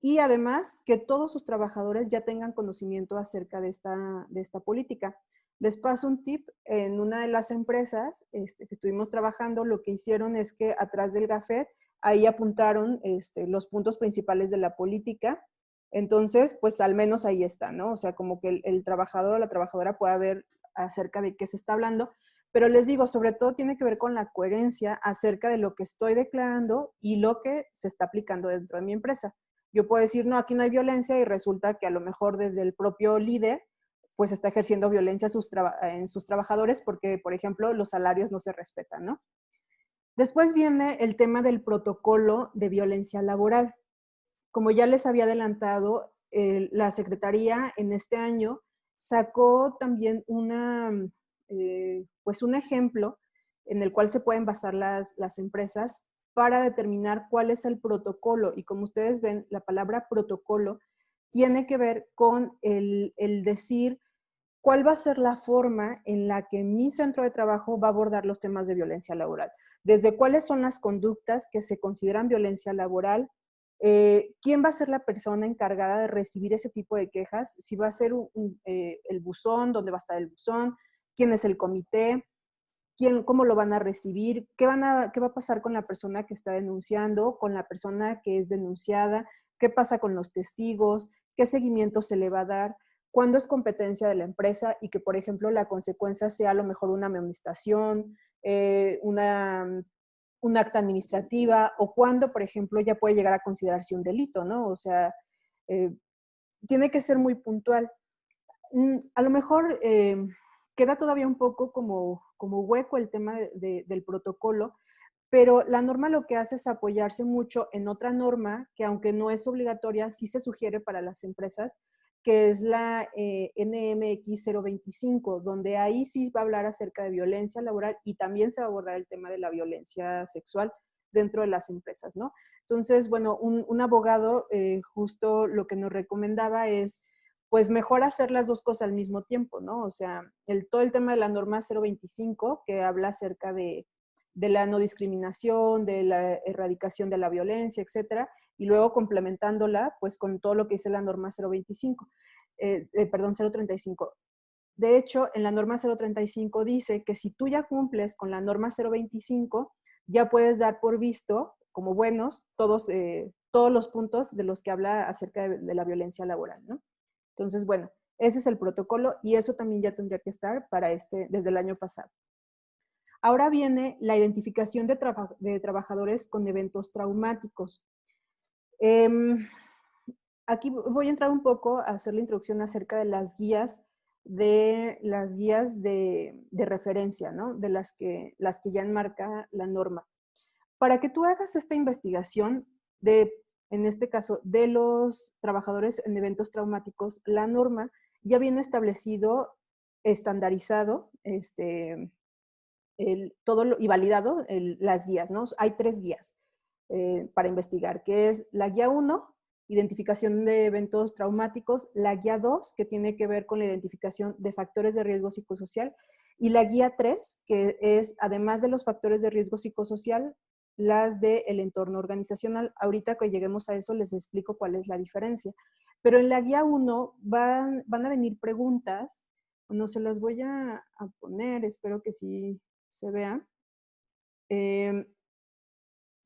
Y además que todos sus trabajadores ya tengan conocimiento acerca de esta política. Les paso un tip: en una de las empresas que estuvimos trabajando, lo que hicieron es que atrás del gafet, ahí apuntaron los puntos principales de la política. Entonces, pues al menos ahí está, ¿no? O sea, como que el trabajador o la trabajadora pueda ver acerca de qué se está hablando. Pero les digo, sobre todo tiene que ver con la coherencia acerca de lo que estoy declarando y lo que se está aplicando dentro de mi empresa. Yo puedo decir, no, aquí no hay violencia, y resulta que a lo mejor desde el propio líder pues está ejerciendo violencia en sus trabajadores porque, por ejemplo, los salarios no se respetan, ¿no? Después viene el tema del protocolo de violencia laboral. Como ya les había adelantado, la Secretaría en este año sacó también pues un ejemplo en el cual se pueden basar las empresas para determinar cuál es el protocolo. Y como ustedes ven, la palabra protocolo tiene que ver con el decir cuál va a ser la forma en la que mi centro de trabajo va a abordar los temas de violencia laboral. Desde cuáles son las conductas que se consideran violencia laboral, quién va a ser la persona encargada de recibir ese tipo de quejas, si va a ser el buzón, dónde va a estar el buzón, quién es el comité, cómo lo van a recibir, qué va a pasar con la persona que está denunciando, con la persona que es denunciada, qué pasa con los testigos, qué seguimiento se le va a dar, cuándo es competencia de la empresa y que, por ejemplo, la consecuencia sea a lo mejor una amonestación, una acta administrativa, o cuándo, por ejemplo, ya puede llegar a considerarse un delito, ¿no? O sea, eh, tiene que ser muy puntual. A lo mejor queda todavía un poco como hueco el tema del protocolo, pero la norma lo que hace es apoyarse mucho en otra norma que, aunque no es obligatoria, sí se sugiere para las empresas, que es la NMX 025, donde ahí sí va a hablar acerca de violencia laboral y también se va a abordar el tema de la violencia sexual dentro de las empresas, ¿no? Entonces, bueno, un abogado justo lo que nos recomendaba es, pues mejor hacer las dos cosas al mismo tiempo, ¿no? O sea, todo el tema de la norma 025, que habla acerca de la no discriminación, de la erradicación de la violencia, etcétera, y luego complementándola pues con todo lo que dice la norma 025, perdón, 035. De hecho, en la norma 035 dice que si tú ya cumples con la norma 025, ya puedes dar por visto como buenos todos los puntos de los que habla acerca de la violencia laboral, ¿no? Entonces, bueno, ese es el protocolo y eso también ya tendría que estar desde el año pasado. Ahora viene la identificación de trabajadores con eventos traumáticos. Aquí voy a entrar un poco a hacer la introducción acerca de las guías de referencia, ¿no? De las que ya enmarca la norma. Para que tú hagas esta investigación en este caso, de los trabajadores en eventos traumáticos, la norma ya viene establecido, estandarizado, y validado las guías, ¿no? Hay 3 guías para investigar, que es la guía 1, identificación de eventos traumáticos, la guía 2, que tiene que ver con la identificación de factores de riesgo psicosocial, y la guía 3, que es, además de los factores de riesgo psicosocial, las del entorno organizacional. Ahorita que lleguemos a eso les explico cuál es la diferencia. Pero en la guía 1 van a venir preguntas, no se las voy a poner, espero que sí se vea, que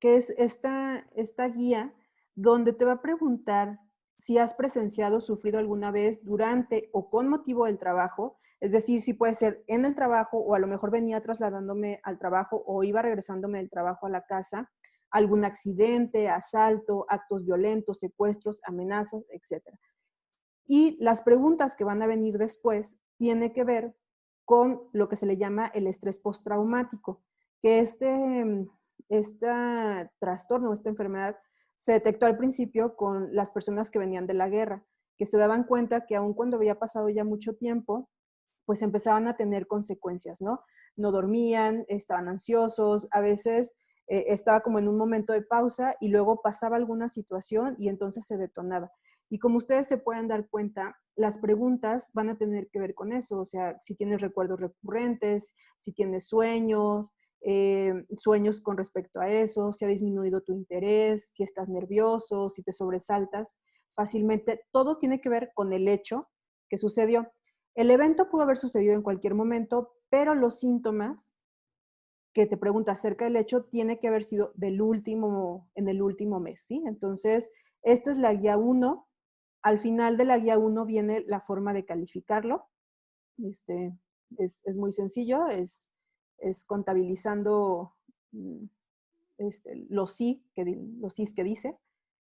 es esta guía donde te va a preguntar si has presenciado o sufrido alguna vez durante o con motivo del trabajo, es decir, si puede ser en el trabajo o a lo mejor venía trasladándome al trabajo o iba regresándome del trabajo a la casa, algún accidente, asalto, actos violentos, secuestros, amenazas, etc. Y las preguntas que van a venir después tienen que ver con lo que se le llama el estrés postraumático, que este trastorno, esta enfermedad, se detectó al principio con las personas que venían de la guerra, que se daban cuenta que aun cuando había pasado ya mucho tiempo, pues empezaban a tener consecuencias, ¿no? No dormían, estaban ansiosos, a veces estaba como en un momento de pausa y luego pasaba alguna situación y entonces se detonaba. Y como ustedes se pueden dar cuenta, las preguntas van a tener que ver con eso, o sea, si tienes recuerdos recurrentes, si tienes sueños, sueños con respecto a eso, si ha disminuido tu interés, si estás nervioso, si te sobresaltas fácilmente. Todo tiene que ver con el hecho que sucedió. El evento pudo haber sucedido en cualquier momento, pero los síntomas que te pregunta acerca del hecho tiene que haber sido en el último mes, ¿sí? Entonces, esta es la guía 1. Al final de la guía 1 viene la forma de calificarlo. Es muy sencillo, es contabilizando los sí que dice.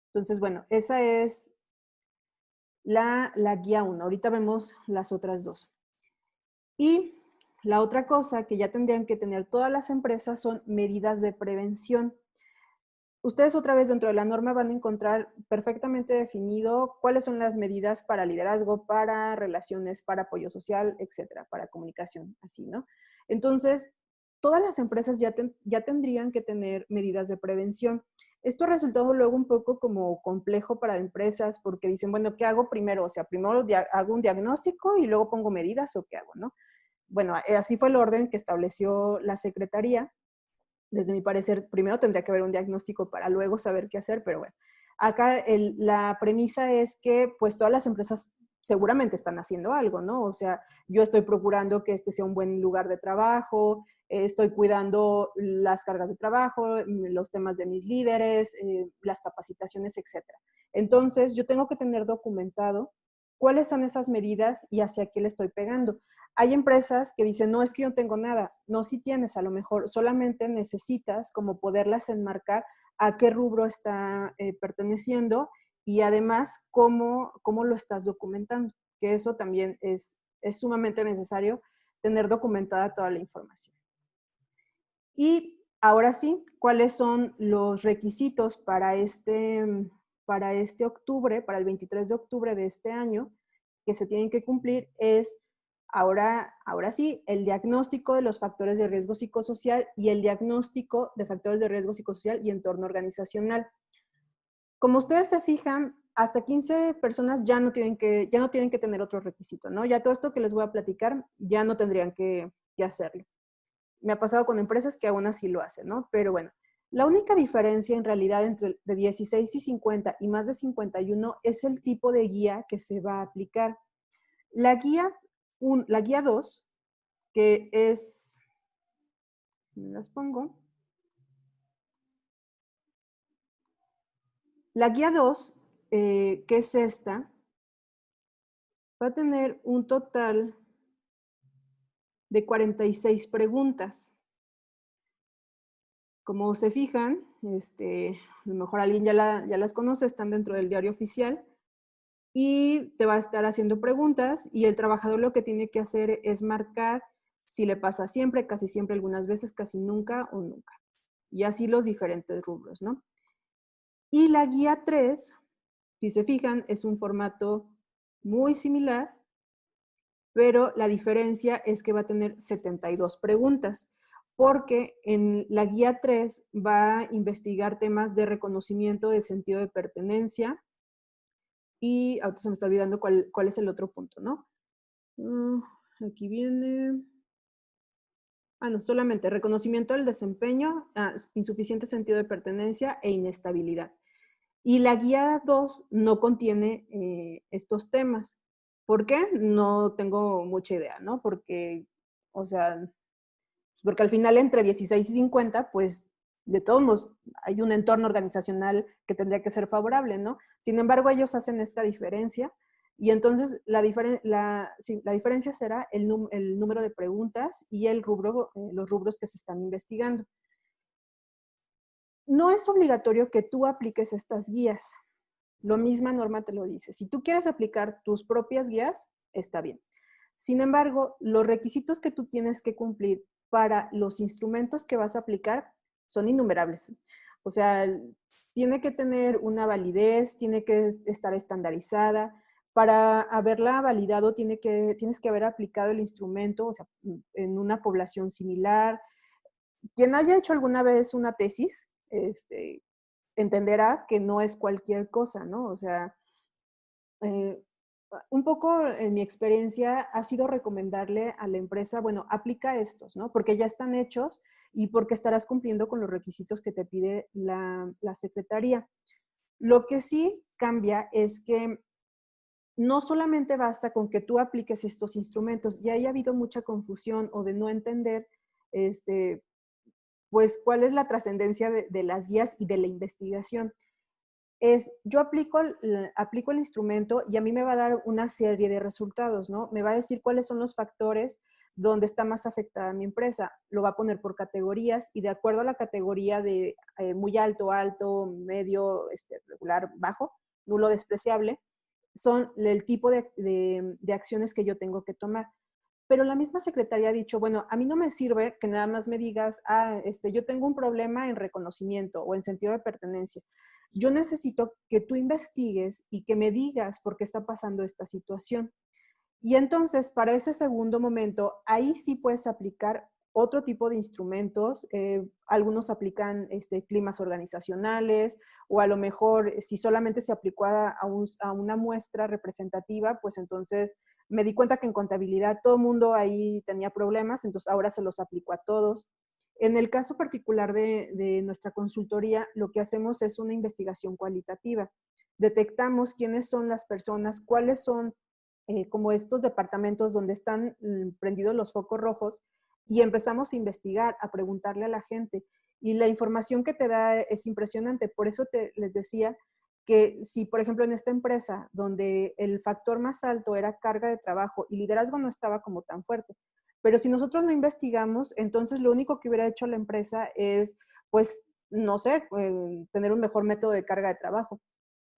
Entonces, bueno, esa es la guía 1. Ahorita vemos las otras dos. Y la otra cosa que ya tendrían que tener todas las empresas son medidas de prevención. Ustedes otra vez dentro de la norma van a encontrar perfectamente definido cuáles son las medidas para liderazgo, para relaciones, para apoyo social, etcétera, para comunicación, así, ¿no? Entonces, todas las empresas ya tendrían que tener medidas de prevención. Esto ha resultado luego un poco como complejo para empresas porque dicen, bueno, ¿qué hago primero? O sea, primero hago un diagnóstico y luego pongo medidas o ¿qué hago, no? Bueno, así fue el orden que estableció la Secretaría. Desde mi parecer, primero tendría que haber un diagnóstico para luego saber qué hacer, pero bueno. Acá la premisa es que pues todas las empresas seguramente están haciendo algo, ¿no? O sea, yo estoy procurando que este sea un buen lugar de trabajo, estoy cuidando las cargas de trabajo, los temas de mis líderes, las capacitaciones, etcétera. Entonces, yo tengo que tener documentado cuáles son esas medidas y hacia qué le estoy pegando. Hay empresas que dicen, no, es que yo no tengo nada. No, sí tienes, a lo mejor solamente necesitas como poderlas enmarcar a qué rubro está perteneciendo y además cómo lo estás documentando, que eso también es sumamente necesario tener documentada toda la información. Y ahora sí, ¿cuáles son los requisitos para este octubre, para el 23 de octubre de este año, que se tienen que cumplir? Es ahora sí, el diagnóstico de los factores de riesgo psicosocial y el diagnóstico de factores de riesgo psicosocial y entorno organizacional. Como ustedes se fijan, hasta 15 personas ya no tienen que tener otro requisito, ¿no? Ya todo esto que les voy a platicar, ya no tendrían que hacerlo. Me ha pasado con empresas que aún así lo hacen, ¿no? Pero bueno, la única diferencia en realidad entre de 16 y 50 y más de 51 es el tipo de guía que se va a aplicar. La guía 2, que es, me las pongo. La guía 2, que es esta, va a tener un total de 46 preguntas. Como se fijan, a lo mejor alguien ya las conoce, están dentro del diario oficial y te va a estar haciendo preguntas y el trabajador lo que tiene que hacer es marcar si le pasa siempre, casi siempre, algunas veces, casi nunca o nunca. Y así los diferentes rubros, ¿no? Y la guía 3, si se fijan, es un formato muy similar, pero la diferencia es que va a tener 72 preguntas, porque en la guía 3 va a investigar temas de reconocimiento de sentido de pertenencia y ahorita se me está olvidando cuál es el otro punto, ¿no? Aquí viene... no, solamente reconocimiento del desempeño, insuficiente sentido de pertenencia e inestabilidad. Y la guía 2 no contiene estos temas. ¿Por qué? No tengo mucha idea, ¿no? Porque, o sea, porque al final entre 16 y 50, pues de todos modos hay un entorno organizacional que tendría que ser favorable, ¿no? Sin embargo, ellos hacen esta diferencia y entonces la diferencia será el número de preguntas y los rubros que se están investigando. No es obligatorio que tú apliques estas guías. La misma norma te lo dice. Si tú quieres aplicar tus propias guías, está bien. Sin embargo, los requisitos que tú tienes que cumplir para los instrumentos que vas a aplicar son innumerables. O sea, tiene que tener una validez, tiene que estar estandarizada. Para haberla validado, tienes que haber aplicado el instrumento, o sea, en una población similar. Quien haya hecho alguna vez una tesis, entenderá que no es cualquier cosa, ¿no? O sea, un poco en mi experiencia ha sido recomendarle a la empresa, bueno, aplica estos, ¿no? Porque ya están hechos y porque estarás cumpliendo con los requisitos que te pide la secretaría. Lo que sí cambia es que no solamente basta con que tú apliques estos instrumentos, y ahí ha habido mucha confusión o de no entender, este, pues, cuál es la trascendencia de las guías y de la investigación. Yo aplico el instrumento y a mí me va a dar una serie de resultados, ¿no? Me va a decir cuáles son los factores donde está más afectada mi empresa. Lo va a poner por categorías y de acuerdo a la categoría de muy alto, alto, medio, regular, bajo, nulo, despreciable, son el tipo de acciones que yo tengo que tomar. Pero la misma secretaria ha dicho, bueno, a mí no me sirve que nada más me digas, yo tengo un problema en reconocimiento o en sentido de pertenencia. Yo necesito que tú investigues y que me digas por qué está pasando esta situación. Y entonces, para ese segundo momento, ahí sí puedes aplicar otro tipo de instrumentos. Algunos aplican climas organizacionales o a lo mejor si solamente se aplicó a una muestra representativa, pues entonces me di cuenta que en contabilidad todo el mundo ahí tenía problemas, entonces ahora se los aplico a todos. En el caso particular de nuestra consultoría, lo que hacemos es una investigación cualitativa. Detectamos quiénes son las personas, cuáles son como estos departamentos donde están prendidos los focos rojos y empezamos a investigar, a preguntarle a la gente. Y la información que te da es impresionante. Por eso les decía que si, por ejemplo, en esta empresa donde el factor más alto era carga de trabajo y liderazgo no estaba como tan fuerte, pero si nosotros no investigamos, entonces lo único que hubiera hecho la empresa es, pues, no sé, tener un mejor método de carga de trabajo.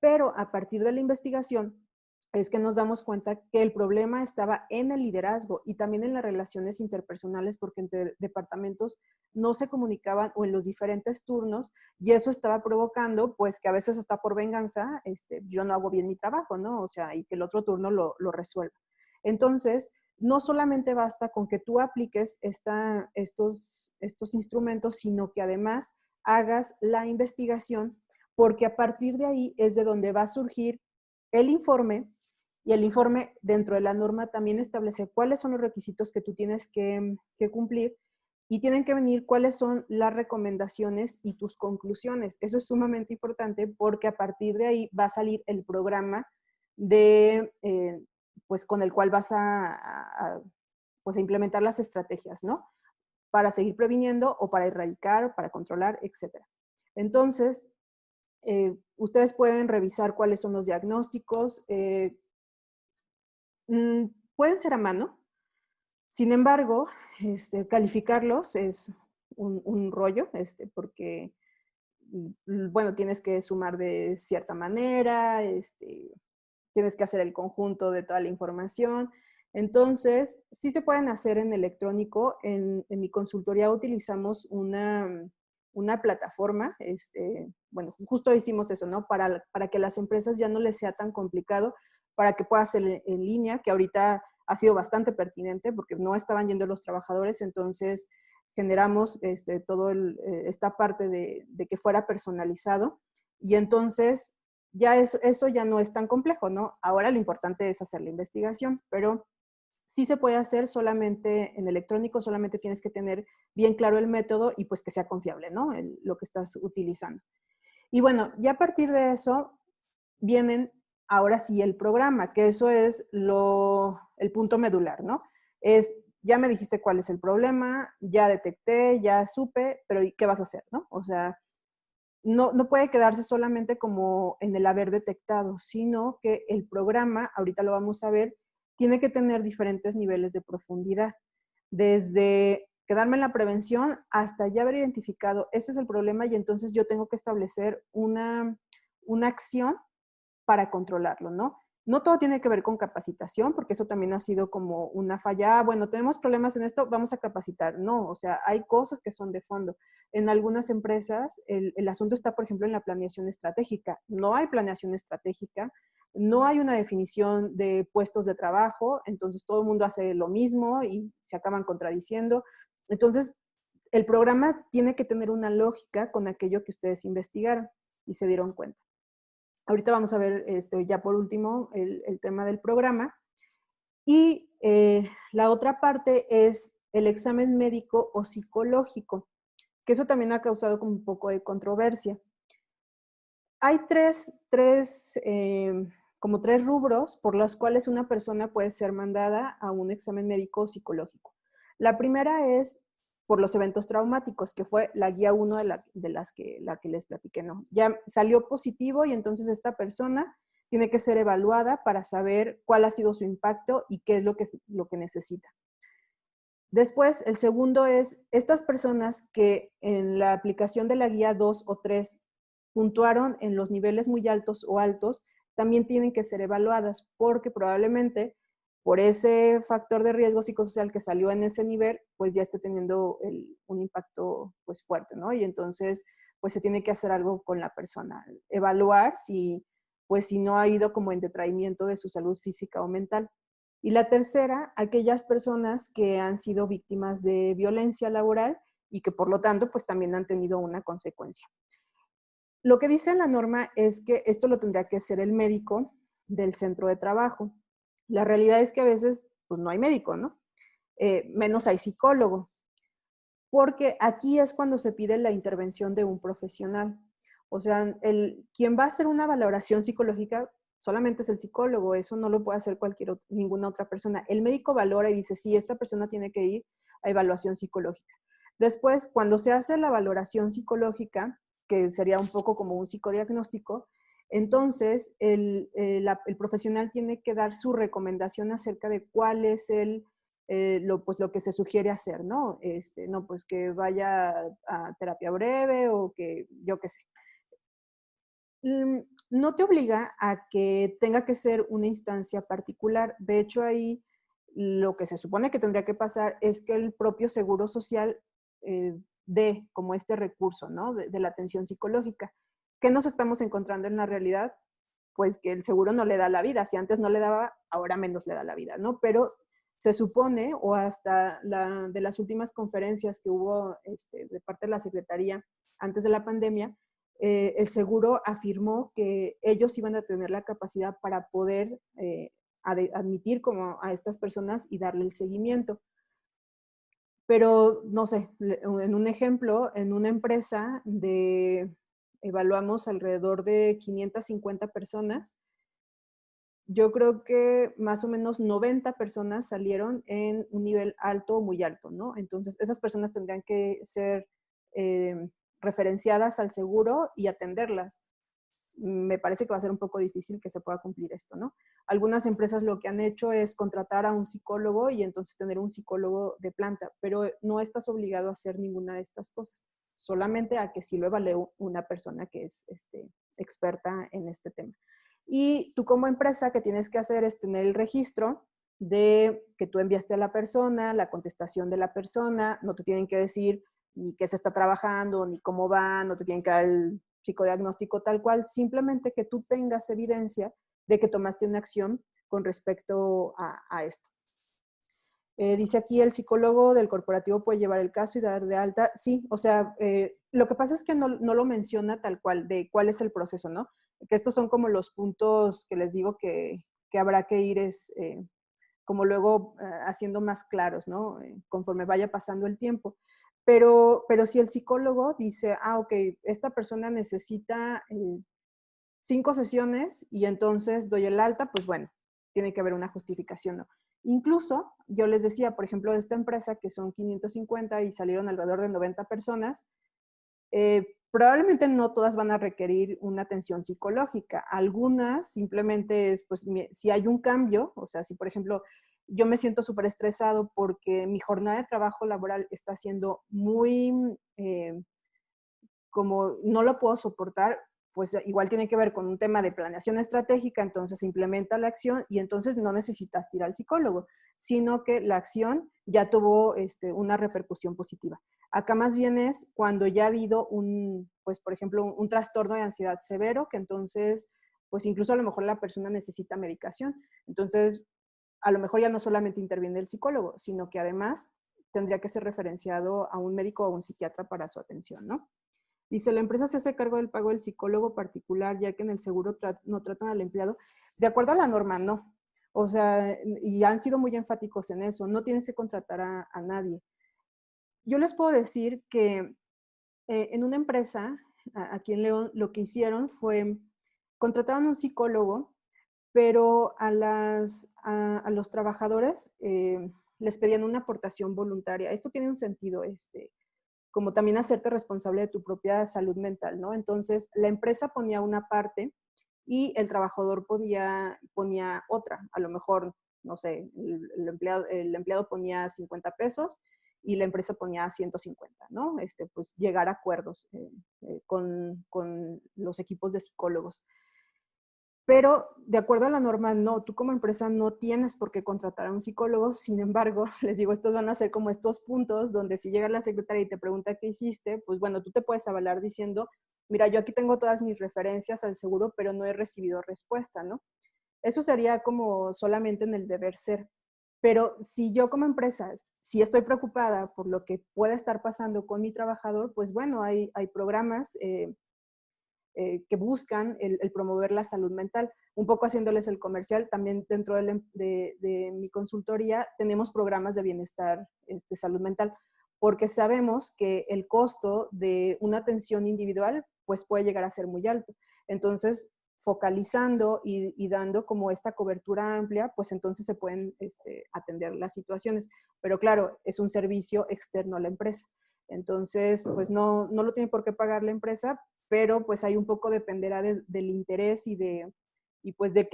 Pero a partir de la investigación es que nos damos cuenta que el problema estaba en el liderazgo y también en las relaciones interpersonales, porque entre departamentos no se comunicaban o en los diferentes turnos, y eso estaba provocando, pues, que a veces hasta por venganza, yo no hago bien mi trabajo, ¿no? O sea, y que el otro turno lo resuelva. Entonces, no solamente basta con que tú apliques estos instrumentos, sino que además hagas la investigación, porque a partir de ahí es de donde va a surgir el informe, y el informe dentro de la norma también establece cuáles son los requisitos que tú tienes que cumplir y tienen que venir cuáles son las recomendaciones y tus conclusiones. Eso es sumamente importante porque a partir de ahí va a salir el programa pues con el cual vas pues a implementar las estrategias, ¿no? Para seguir previniendo o para erradicar, para controlar, etcétera. Entonces, ustedes pueden revisar cuáles son los diagnósticos. Pueden ser a mano. Sin embargo, calificarlos es un rollo, porque, bueno, tienes que sumar de cierta manera, tienes que hacer el conjunto de toda la información. Entonces, sí se pueden hacer en electrónico. En mi consultoría utilizamos una plataforma, bueno, justo hicimos eso, ¿no? Para que las empresas ya no les sea tan complicado, para que pueda ser en línea, que ahorita ha sido bastante pertinente porque no estaban yendo los trabajadores, entonces generamos todo esta parte de que fuera personalizado y entonces ya eso ya no es tan complejo, ¿no? Ahora lo importante es hacer la investigación, pero sí se puede hacer solamente en electrónico, solamente tienes que tener bien claro el método y pues que sea confiable, ¿no? Lo que estás utilizando. Y bueno, ya a partir de eso vienen ahora sí el programa, que eso es el punto medular, ¿no? Ya me dijiste cuál es el problema, ya detecté, ya supe, pero ¿y qué vas a hacer, no? O sea, no puede quedarse solamente como en el haber detectado, sino que el programa, ahorita lo vamos a ver, tiene que tener diferentes niveles de profundidad. Desde quedarme en la prevención hasta ya haber identificado, ese es el problema y entonces yo tengo que establecer una acción para controlarlo, ¿no? No todo tiene que ver con capacitación, porque eso también ha sido como una falla. Bueno, tenemos problemas en esto, vamos a capacitar. No, o sea, hay cosas que son de fondo. En algunas empresas, el asunto está, por ejemplo, en la planeación estratégica. No hay planeación estratégica, no hay una definición de puestos de trabajo, entonces todo el mundo hace lo mismo y se acaban contradiciendo. Entonces, el programa tiene que tener una lógica con aquello que ustedes investigaron y se dieron cuenta. Ahorita vamos a ver ya por último el tema del programa. Y la otra parte es el examen médico o psicológico, que eso también ha causado como un poco de controversia. Hay como tres rubros por los cuales una persona puede ser mandada a un examen médico o psicológico. La primera es por los eventos traumáticos, que fue la guía 1 la que les platiqué, ¿no? Ya salió positivo y entonces esta persona tiene que ser evaluada para saber cuál ha sido su impacto y qué es lo que necesita. Después, el segundo es estas personas que en la aplicación de la guía 2 o 3 puntuaron en los niveles muy altos o altos, también tienen que ser evaluadas porque probablemente por ese factor de riesgo psicosocial que salió en ese nivel, pues ya esté teniendo un impacto pues fuerte, ¿no? Y entonces, pues se tiene que hacer algo con la persona, evaluar pues si no ha ido como en detraimiento de su salud física o mental. Y la tercera, aquellas personas que han sido víctimas de violencia laboral y que por lo tanto pues también han tenido una consecuencia. Lo que dice la norma es que esto lo tendría que hacer el médico del centro de trabajo. La realidad es que a veces pues no hay médico, ¿no? Menos hay psicólogo, porque aquí es cuando se pide la intervención de un profesional. O sea, quien va a hacer una valoración psicológica solamente es el psicólogo, eso no lo puede hacer ninguna otra persona. El médico valora y dice, sí, esta persona tiene que ir a evaluación psicológica. Después, cuando se hace la valoración psicológica, que sería un poco como un psicodiagnóstico, entonces el profesional tiene que dar su recomendación acerca de cuál es pues lo que se sugiere hacer, ¿no? No, pues que vaya a terapia breve o que yo qué sé. No te obliga a que tenga que ser una instancia particular. De hecho, ahí lo que se supone que tendría que pasar es que el propio Seguro Social dé como este recurso, ¿no? De la atención psicológica. ¿Qué nos estamos encontrando en la realidad? Pues que el seguro no le da la vida. Si antes no le daba, ahora menos le da la vida, ¿no? Pero se supone, o hasta de las últimas conferencias que hubo de parte de la Secretaría antes de la pandemia, el seguro afirmó que ellos iban a tener la capacidad para poder admitir como a estas personas y darle el seguimiento. Pero, no sé, en un ejemplo, en una empresa evaluamos alrededor de 550 personas. Yo creo que más o menos 90 personas salieron en un nivel alto o muy alto, ¿no? Entonces, esas personas tendrían que ser referenciadas al seguro y atenderlas. Me parece que va a ser un poco difícil que se pueda cumplir esto, ¿no? Algunas empresas lo que han hecho es contratar a un psicólogo y entonces tener un psicólogo de planta, pero no estás obligado a hacer ninguna de estas cosas, solamente a que sí lo evalúe una persona que es experta en este tema. Y tú como empresa, que tienes que hacer es tener el registro de que tú enviaste a la persona, la contestación de la persona, no te tienen que decir ni qué se está trabajando, ni cómo va, no te tienen que dar el psicodiagnóstico tal cual, simplemente que tú tengas evidencia de que tomaste una acción con respecto a esto. Dice aquí, el psicólogo del corporativo puede llevar el caso y dar de alta. Sí, o sea, lo que pasa es que no lo menciona tal cual, de cuál es el proceso, ¿no? Que estos son como los puntos que les digo que habrá que ir como luego haciendo más claros, ¿no? Conforme vaya pasando el tiempo. Pero si el psicólogo dice, ok, esta persona necesita 5 sesiones y entonces doy el alta, pues bueno, tiene que haber una justificación, ¿no? Incluso, yo les decía, por ejemplo, de esta empresa, que son 550 y salieron alrededor de 90 personas, probablemente no todas van a requerir una atención psicológica. Algunas simplemente es, pues, si hay un cambio, o sea, si por ejemplo yo me siento súper estresado porque mi jornada de trabajo laboral está siendo muy, como no lo puedo soportar, pues igual tiene que ver con un tema de planeación estratégica, entonces se implementa la acción y entonces no necesitas ir al psicólogo, sino que la acción ya tuvo una repercusión positiva. Acá más bien es cuando ya ha habido pues por ejemplo, un trastorno de ansiedad severo, que entonces, pues incluso a lo mejor la persona necesita medicación. Entonces, a lo mejor ya no solamente interviene el psicólogo, sino que además tendría que ser referenciado a un médico o a un psiquiatra para su atención, ¿no? Dice, la empresa se hace cargo del pago del psicólogo particular, ya que en el seguro no tratan al empleado. De acuerdo a la norma, no. O sea, y han sido muy enfáticos en eso, no tienes que contratar a nadie. Yo les puedo decir que en una empresa, aquí en León, lo que hicieron fue, contrataron un psicólogo, pero a los trabajadores les pedían una aportación voluntaria. Esto tiene un sentido, como también hacerte responsable de tu propia salud mental, ¿no? Entonces, la empresa ponía una parte y el trabajador ponía otra. A lo mejor, no sé, el empleado ponía 50 pesos y la empresa ponía 150, ¿no? Pues llegar a acuerdos con los equipos de psicólogos. Pero de acuerdo a la norma, no, tú como empresa no tienes por qué contratar a un psicólogo. Sin embargo, les digo, estos van a ser como estos puntos donde si llega la secretaria y te pregunta qué hiciste, pues bueno, tú te puedes avalar diciendo, mira, yo aquí tengo todas mis referencias al seguro, pero no he recibido respuesta, ¿no? Eso sería como solamente en el deber ser. Pero si yo como empresa, si estoy preocupada por lo que pueda estar pasando con mi trabajador, pues bueno, hay programas que buscan el promover la salud mental. Un poco haciéndoles el comercial, también dentro de mi consultoría tenemos programas de bienestar, salud mental, porque sabemos que el costo de una atención individual pues puede llegar a ser muy alto. Entonces, focalizando y dando como esta cobertura amplia, pues entonces se pueden atender las situaciones. Pero claro, es un servicio externo a la empresa. Entonces, pues no lo tiene por qué pagar la empresa, pero pues ahí un poco dependerá del interés y pues de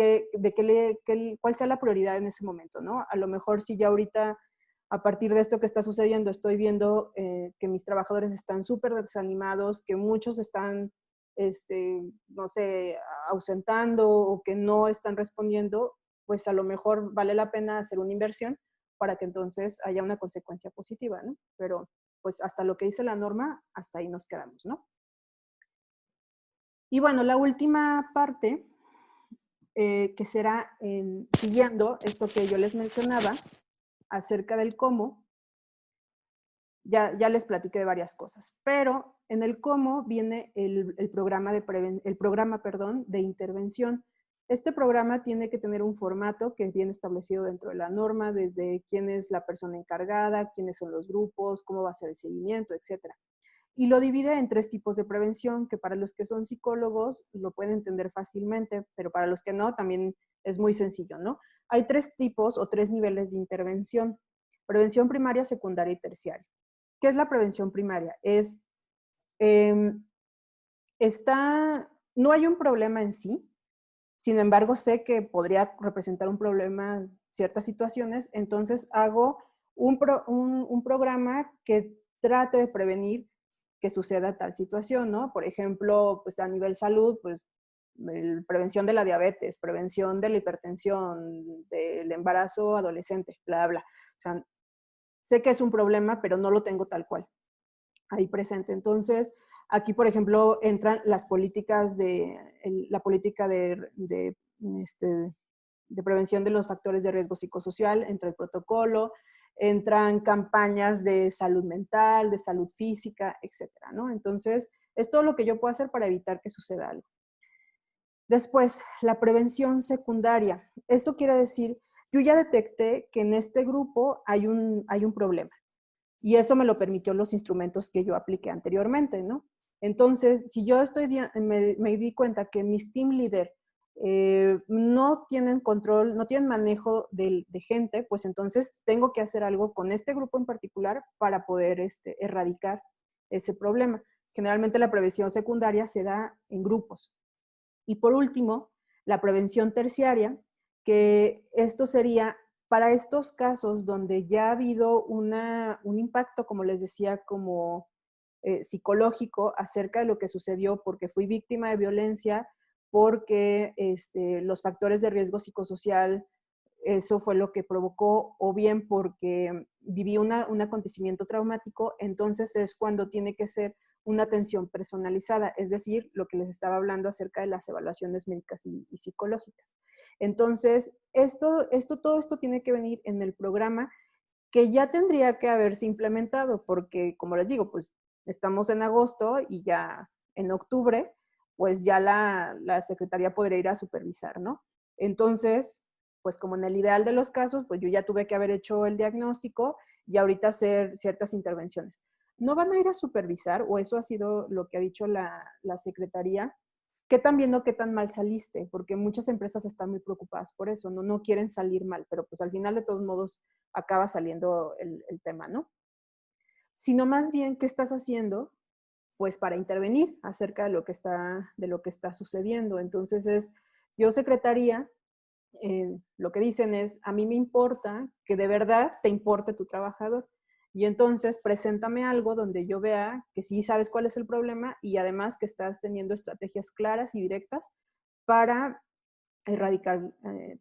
cuál sea la prioridad en ese momento, ¿no? A lo mejor si ya ahorita, a partir de esto que está sucediendo, estoy viendo que mis trabajadores están súper desanimados, que muchos están, no sé, ausentando o que no están respondiendo, pues a lo mejor vale la pena hacer una inversión para que entonces haya una consecuencia positiva, ¿no? Pero pues hasta lo que dice la norma, hasta ahí nos quedamos, ¿no? Y bueno, la última parte, que será siguiendo esto que yo les mencionaba acerca del cómo, ya les platiqué de varias cosas, pero en el cómo viene el programa, perdón, de intervención. Este programa tiene que tener un formato que es bien establecido dentro de la norma, desde quién es la persona encargada, quiénes son los grupos, cómo va a ser el seguimiento, etcétera. Y lo divide en 3 tipos de prevención, que para los que son psicólogos lo pueden entender fácilmente, pero para los que no, también es muy sencillo, ¿no? Hay 3 tipos o 3 niveles de intervención: prevención primaria, secundaria y terciaria. ¿Qué es la prevención primaria? Eh, no hay un problema en sí, sin embargo sé que podría representar un problema en ciertas situaciones, entonces hago un programa que trate de prevenir que suceda tal situación, ¿no? Por ejemplo, pues a nivel salud, pues prevención de la diabetes, prevención de la hipertensión, del embarazo adolescente, bla, bla. O sea, sé que es un problema, pero no lo tengo tal cual ahí presente. Entonces, aquí, por ejemplo, entran las políticas la política de prevención de los factores de riesgo psicosocial, entra el protocolo, entran campañas de salud mental, de salud física, etcétera, ¿no? Entonces, es todo lo que yo puedo hacer para evitar que suceda algo. Después, la prevención secundaria. Eso quiere decir, yo ya detecté que en este grupo hay un problema. Y eso me lo permitió los instrumentos que yo apliqué anteriormente, ¿no? Entonces, si yo me di cuenta que mis team leader no tienen control, no tienen manejo de gente, pues entonces tengo que hacer algo con este grupo en particular para poder erradicar ese problema. Generalmente la prevención secundaria se da en grupos. Y por último, la prevención terciaria, que esto sería para estos casos donde ya ha habido un impacto, como les decía, como psicológico acerca de lo que sucedió porque fui víctima de violencia, porque los factores de riesgo psicosocial, eso fue lo que provocó, o bien porque viví un acontecimiento traumático, entonces es cuando tiene que ser una atención personalizada, es decir, lo que les estaba hablando acerca de las evaluaciones médicas y psicológicas. Entonces, todo esto tiene que venir en el programa que ya tendría que haberse implementado, porque, como les digo, pues estamos en agosto y ya en octubre, pues ya la secretaría podría ir a supervisar, ¿no? Entonces, pues como en el ideal de los casos, pues yo ya tuve que haber hecho el diagnóstico y ahorita hacer ciertas intervenciones. No van a ir a supervisar, o eso ha sido lo que ha dicho la secretaría, qué tan bien o qué tan mal saliste, porque muchas empresas están muy preocupadas por eso, no quieren salir mal, pero pues al final de todos modos acaba saliendo el tema, ¿no? Sino más bien, ¿qué estás haciendo? Pues para intervenir acerca de lo que está sucediendo. Entonces yo secretaría, lo que dicen es, a mí me importa que de verdad te importe tu trabajador. Y entonces preséntame algo donde yo vea que sí sabes cuál es el problema y además que estás teniendo estrategias claras y directas para erradicar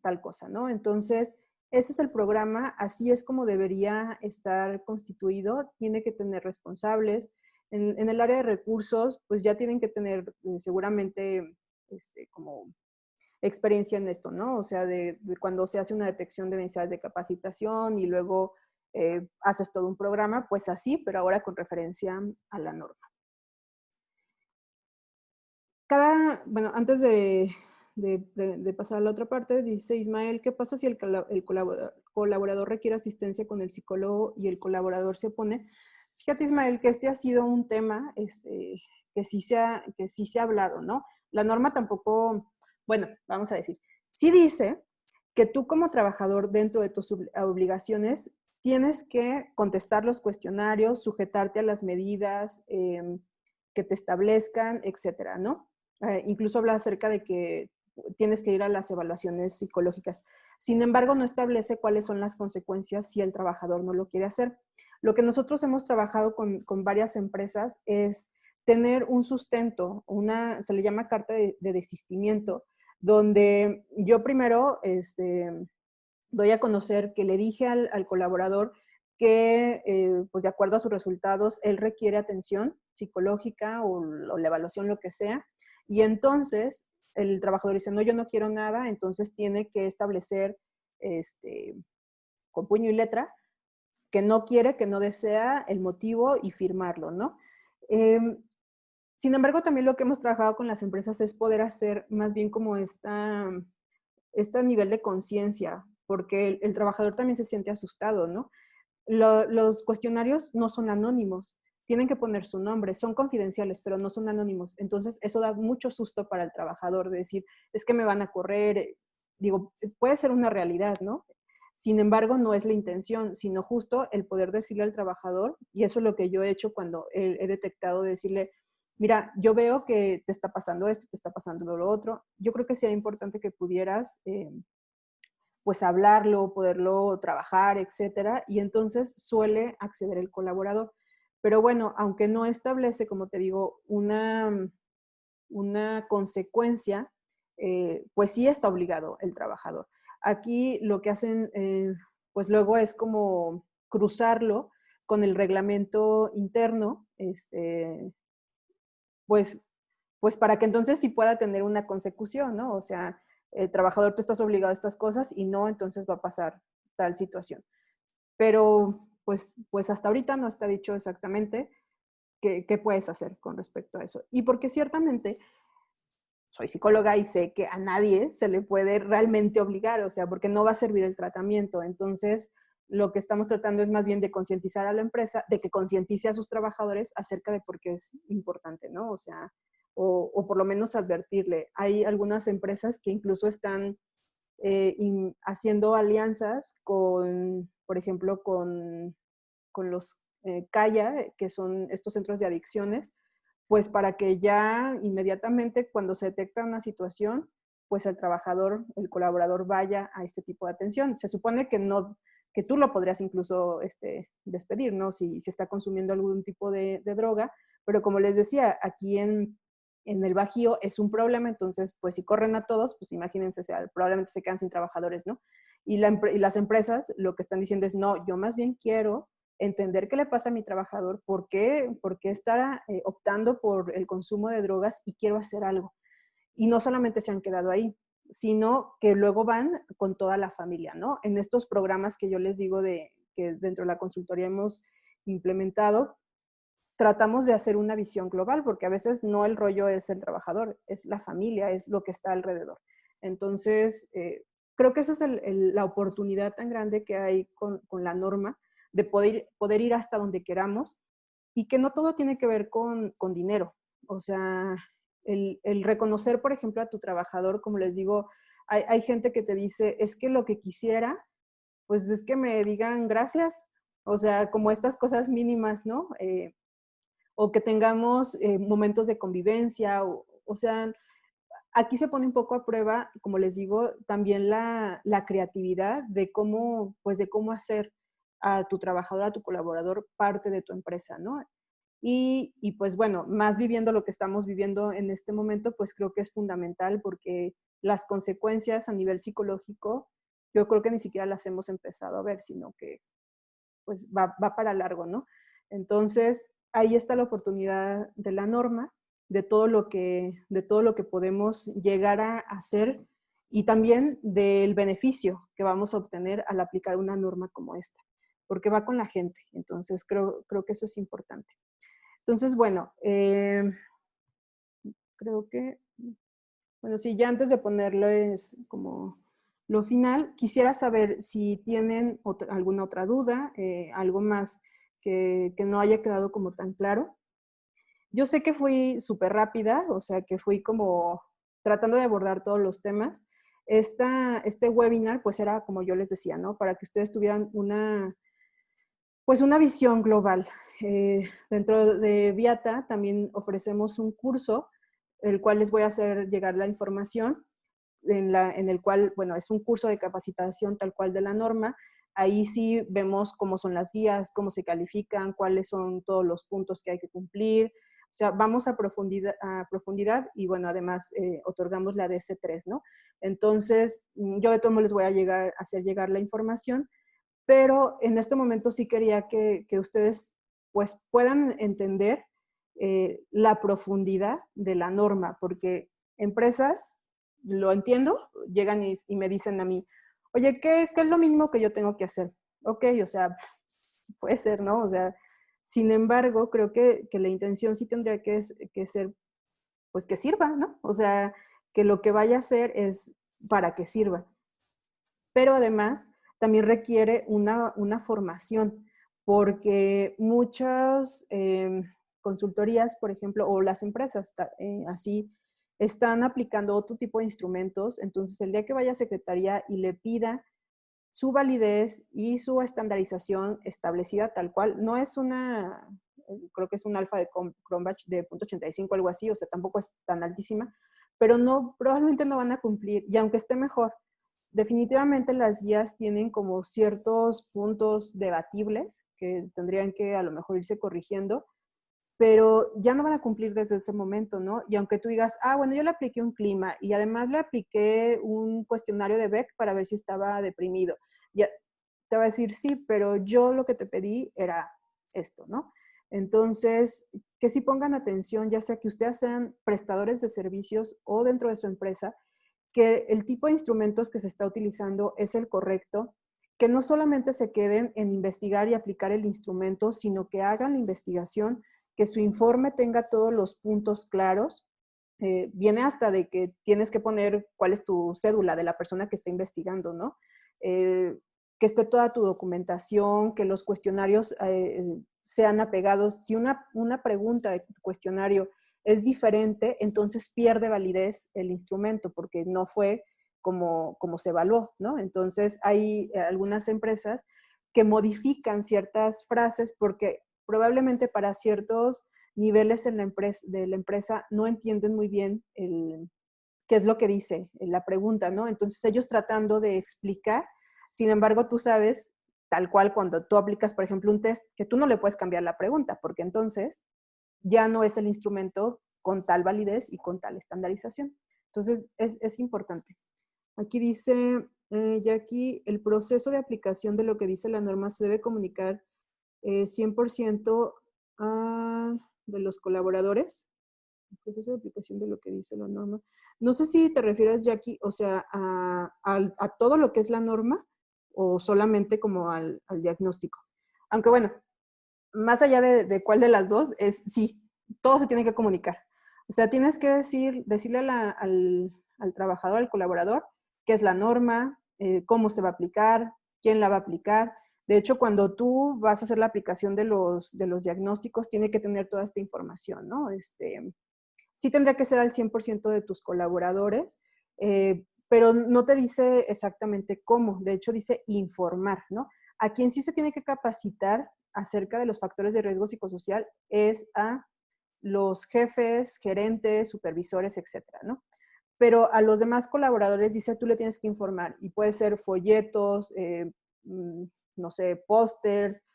tal cosa, ¿no? Entonces, ese es el programa, así es como debería estar constituido, tiene que tener responsables. En el área de recursos, pues ya tienen que tener seguramente como experiencia en esto, ¿no? O sea, de cuando se hace una detección de necesidades de capacitación y luego haces todo un programa, pues así, pero ahora con referencia a la norma. Bueno, antes de pasar a la otra parte, dice Ismael, ¿qué pasa si el colaborador requiere asistencia con el psicólogo y el colaborador se opone? Fíjate, Ismael, que este ha sido un tema que sí se ha hablado, ¿no? La norma tampoco, bueno, vamos a decir, sí dice que tú como trabajador dentro de tus obligaciones tienes que contestar los cuestionarios, sujetarte a las medidas que te establezcan, etcétera, ¿no? Incluso habla acerca de que tienes que ir a las evaluaciones psicológicas. Sin embargo, no establece cuáles son las consecuencias si el trabajador no lo quiere hacer. Lo que nosotros hemos trabajado con varias empresas es tener un sustento, se le llama carta de desistimiento, donde yo primero doy a conocer que le dije al colaborador que, pues de acuerdo a sus resultados, él requiere atención psicológica o la evaluación, lo que sea, y entonces el trabajador dice, no, yo no quiero nada, entonces tiene que establecer con puño y letra que no quiere, que no desea el motivo y firmarlo, ¿no? Sin embargo, también lo que hemos trabajado con las empresas es poder hacer más bien como este nivel de conciencia, porque el trabajador también se siente asustado, ¿no? Los cuestionarios no son anónimos, tienen que poner su nombre, son confidenciales, pero no son anónimos. Entonces, eso da mucho susto para el trabajador de decir, es que me van a correr. Digo, puede ser una realidad, ¿no? Sin embargo, no es la intención, sino justo el poder decirle al trabajador, y eso es lo que yo he hecho cuando he detectado, decirle, mira, yo veo que te está pasando esto, te está pasando lo otro. Yo creo que sería importante que pudieras pues hablarlo, poderlo trabajar, etcétera, y entonces suele acceder el colaborador. Pero bueno, aunque no establece, como te digo, una consecuencia, pues sí está obligado el trabajador. Aquí lo que hacen, pues luego es como cruzarlo con el reglamento interno, pues, pues para que entonces sí pueda tener una consecución, ¿no? O sea, el trabajador, tú estás obligado a estas cosas y no, entonces va a pasar tal situación. Pero pues hasta ahorita no está dicho exactamente qué puedes hacer con respecto a eso. Y porque ciertamente soy psicóloga y sé que a nadie se le puede realmente obligar, o sea, porque no va a servir el tratamiento. Entonces, lo que estamos tratando es más bien de concientizar a la empresa, de que concientice a sus trabajadores acerca de por qué es importante, ¿no? O sea, o por lo menos advertirle. Hay algunas empresas que incluso están haciendo alianzas con, por ejemplo, con los CAIA, que son estos centros de adicciones, pues para que ya inmediatamente cuando se detecta una situación, pues el trabajador, el colaborador vaya a este tipo de atención. Se supone que no, que tú lo podrías incluso despedir, ¿no? Si está consumiendo algún tipo de droga, pero como les decía, aquí en el Bajío es un problema, entonces, pues si corren a todos, pues imagínense, probablemente se quedan sin trabajadores, ¿no? Y las empresas lo que están diciendo es, no, yo más bien quiero entender qué le pasa a mi trabajador, por qué está optando por el consumo de drogas y quiero hacer algo. Y no solamente se han quedado ahí, sino que luego van con toda la familia, ¿no? En estos programas que yo les digo que dentro de la consultoría hemos implementado, tratamos de hacer una visión global, porque a veces no el rollo es el trabajador, es la familia, es lo que está alrededor. Entonces, creo que esa es la oportunidad tan grande que hay con la norma, de poder ir hasta donde queramos, y que no todo tiene que ver con dinero. O sea, el reconocer, por ejemplo, a tu trabajador, como les digo, hay gente que te dice, es que lo que quisiera, pues es que me digan gracias, o sea, como estas cosas mínimas, ¿no? O que tengamos momentos de convivencia, o sea, aquí se pone un poco a prueba, como les digo, también la creatividad de cómo, pues de cómo hacer a tu trabajador, a tu colaborador parte de tu empresa, ¿no? Y pues bueno, más viviendo lo que estamos viviendo en este momento, pues creo que es fundamental porque las consecuencias a nivel psicológico, yo creo que ni siquiera las hemos empezado a ver, sino que pues va para largo, ¿no? Entonces, ahí está la oportunidad de la norma, de todo lo que podemos llegar a hacer y también del beneficio que vamos a obtener al aplicar una norma como esta, porque va con la gente. Entonces, creo que eso es importante. Entonces, bueno, creo que, bueno, sí, ya antes de ponerles como lo final, quisiera saber si tienen alguna otra duda, algo más que no haya quedado como tan claro. Yo sé que fui súper rápida, o sea, que fui como tratando de abordar todos los temas. Este webinar, pues era como yo les decía, ¿no? Para que ustedes tuvieran pues una visión global. Dentro de Viata también ofrecemos un curso, el cual les voy a hacer llegar la información, en el cual, bueno, es un curso de capacitación tal cual de la norma. Ahí sí vemos cómo son las guías, cómo se califican, cuáles son todos los puntos que hay que cumplir. O sea, vamos a profundidad y, bueno, además otorgamos la DS3, ¿no? Entonces, yo de todo modo les voy a hacer llegar la información, pero en este momento sí quería que ustedes pues puedan entender la profundidad de la norma, porque empresas, lo entiendo, llegan y me dicen a mí, oye, ¿qué es lo mismo que yo tengo que hacer? Ok, o sea, puede ser, ¿no? O sea, sin embargo, creo que la intención sí tendría que ser, pues que sirva, ¿no? O sea, que lo que vaya a hacer es para que sirva, pero además también requiere una formación, porque muchas consultorías, por ejemplo, o las empresas así, están aplicando otro tipo de instrumentos. Entonces, el día que vaya a secretaría y le pida su validez y su estandarización establecida tal cual, no es creo que es un alfa de Cronbach de 0.85, algo así, o sea, tampoco es tan altísima, pero no, probablemente no van a cumplir, y aunque esté mejor, definitivamente las guías tienen como ciertos puntos debatibles que tendrían que a lo mejor irse corrigiendo, pero ya no van a cumplir desde ese momento, ¿no? Y aunque tú digas, bueno, yo le apliqué un clima y además le apliqué un cuestionario de Beck para ver si estaba deprimido, ya te va a decir, sí, pero yo lo que te pedí era esto, ¿no? Entonces, que sí pongan atención, ya sea que ustedes sean prestadores de servicios o dentro de su empresa, que el tipo de instrumentos que se está utilizando es el correcto, que no solamente se queden en investigar y aplicar el instrumento, sino que hagan la investigación, que su informe tenga todos los puntos claros. Viene hasta de que tienes que poner cuál es tu cédula de la persona que está investigando, ¿no? Que esté toda tu documentación, que los cuestionarios sean apegados. Si una pregunta de cuestionario es diferente, entonces pierde validez el instrumento porque no fue como se evaluó, ¿no? Entonces hay algunas empresas que modifican ciertas frases porque probablemente para ciertos niveles en de la empresa no entienden muy bien qué es lo que dice la pregunta, ¿no? Entonces ellos tratando de explicar, sin embargo tú sabes, tal cual cuando tú aplicas, por ejemplo, un test, que tú no le puedes cambiar la pregunta, porque entonces ya no es el instrumento con tal validez y con tal estandarización. Entonces, es importante. Aquí dice, Jackie, el proceso de aplicación de lo que dice la norma se debe comunicar 100% de los colaboradores. El proceso de aplicación de lo que dice la norma. No sé si te refieres, Jackie, o sea, a todo lo que es la norma o solamente como al diagnóstico. Aunque bueno, más allá de cuál de las dos, es sí, todo se tiene que comunicar. O sea, tienes que decirle al trabajador, al colaborador, qué es la norma, cómo se va a aplicar, quién la va a aplicar. De hecho, cuando tú vas a hacer la aplicación de los diagnósticos, tiene que tener toda esta información, ¿no? Sí tendría que ser al 100% de tus colaboradores, pero no te dice exactamente cómo. De hecho, dice informar, ¿no? A quien sí se tiene que capacitar acerca de los factores de riesgo psicosocial es a los jefes, gerentes, supervisores, etcétera, ¿no? Pero a los demás colaboradores dice, tú le tienes que informar y puede ser folletos, no sé, pósters,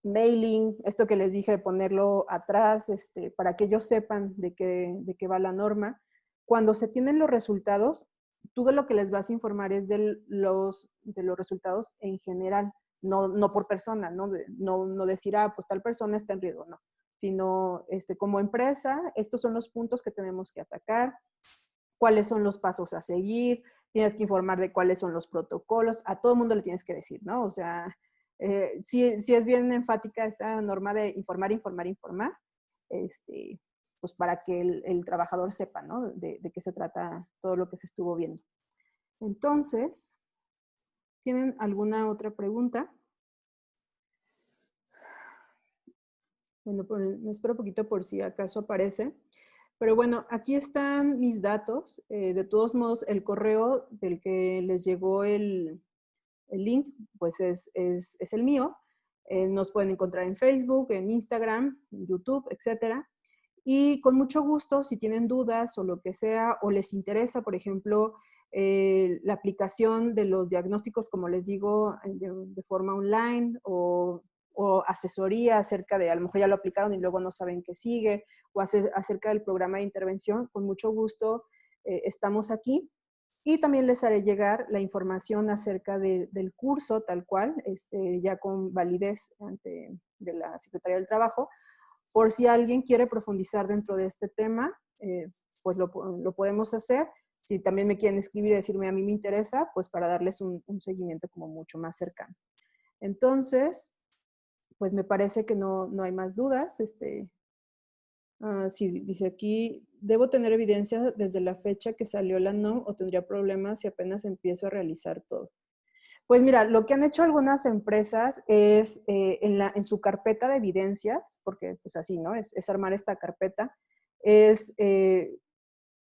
mailing, esto que les dije de ponerlo atrás, para que ellos sepan de qué va la norma. Cuando se tienen los resultados, tú de lo que les vas a informar es de los resultados en general, no por persona, no decir, pues tal persona está en riesgo, no, sino como empresa, estos son los puntos que tenemos que atacar, cuáles son los pasos a seguir, tienes que informar de cuáles son los protocolos, a todo el mundo le tienes que decir, ¿no? O sea, sí es bien enfática esta norma de informar, informar, informar, pues para que el trabajador sepa, ¿no? De qué se trata todo lo que se estuvo viendo. Entonces, ¿tienen alguna otra pregunta? Bueno, me espero un poquito por si acaso aparece. Pero bueno, aquí están mis datos. De todos modos, el correo del que les llegó el link, pues es el mío. Nos pueden encontrar en Facebook, en Instagram, en YouTube, etcétera. Y con mucho gusto, si tienen dudas o lo que sea, o les interesa, por ejemplo, la aplicación de los diagnósticos, como les digo, de forma online o asesoría acerca de, a lo mejor ya lo aplicaron y luego no saben qué sigue, o acerca del programa de intervención, con mucho gusto estamos aquí. Y también les haré llegar la información acerca del curso tal cual, ya con validez de la Secretaría del Trabajo, por si alguien quiere profundizar dentro de este tema, pues lo podemos hacer. Si también me quieren escribir y decirme a mí me interesa, pues para darles un seguimiento como mucho más cercano. Entonces, pues me parece que no hay más dudas. Sí, dice aquí, ¿debo tener evidencia desde la fecha que salió la NOM o tendría problemas si apenas empiezo a realizar todo? Pues mira, lo que han hecho algunas empresas es en su carpeta de evidencias, porque pues así, ¿no? Es armar esta carpeta,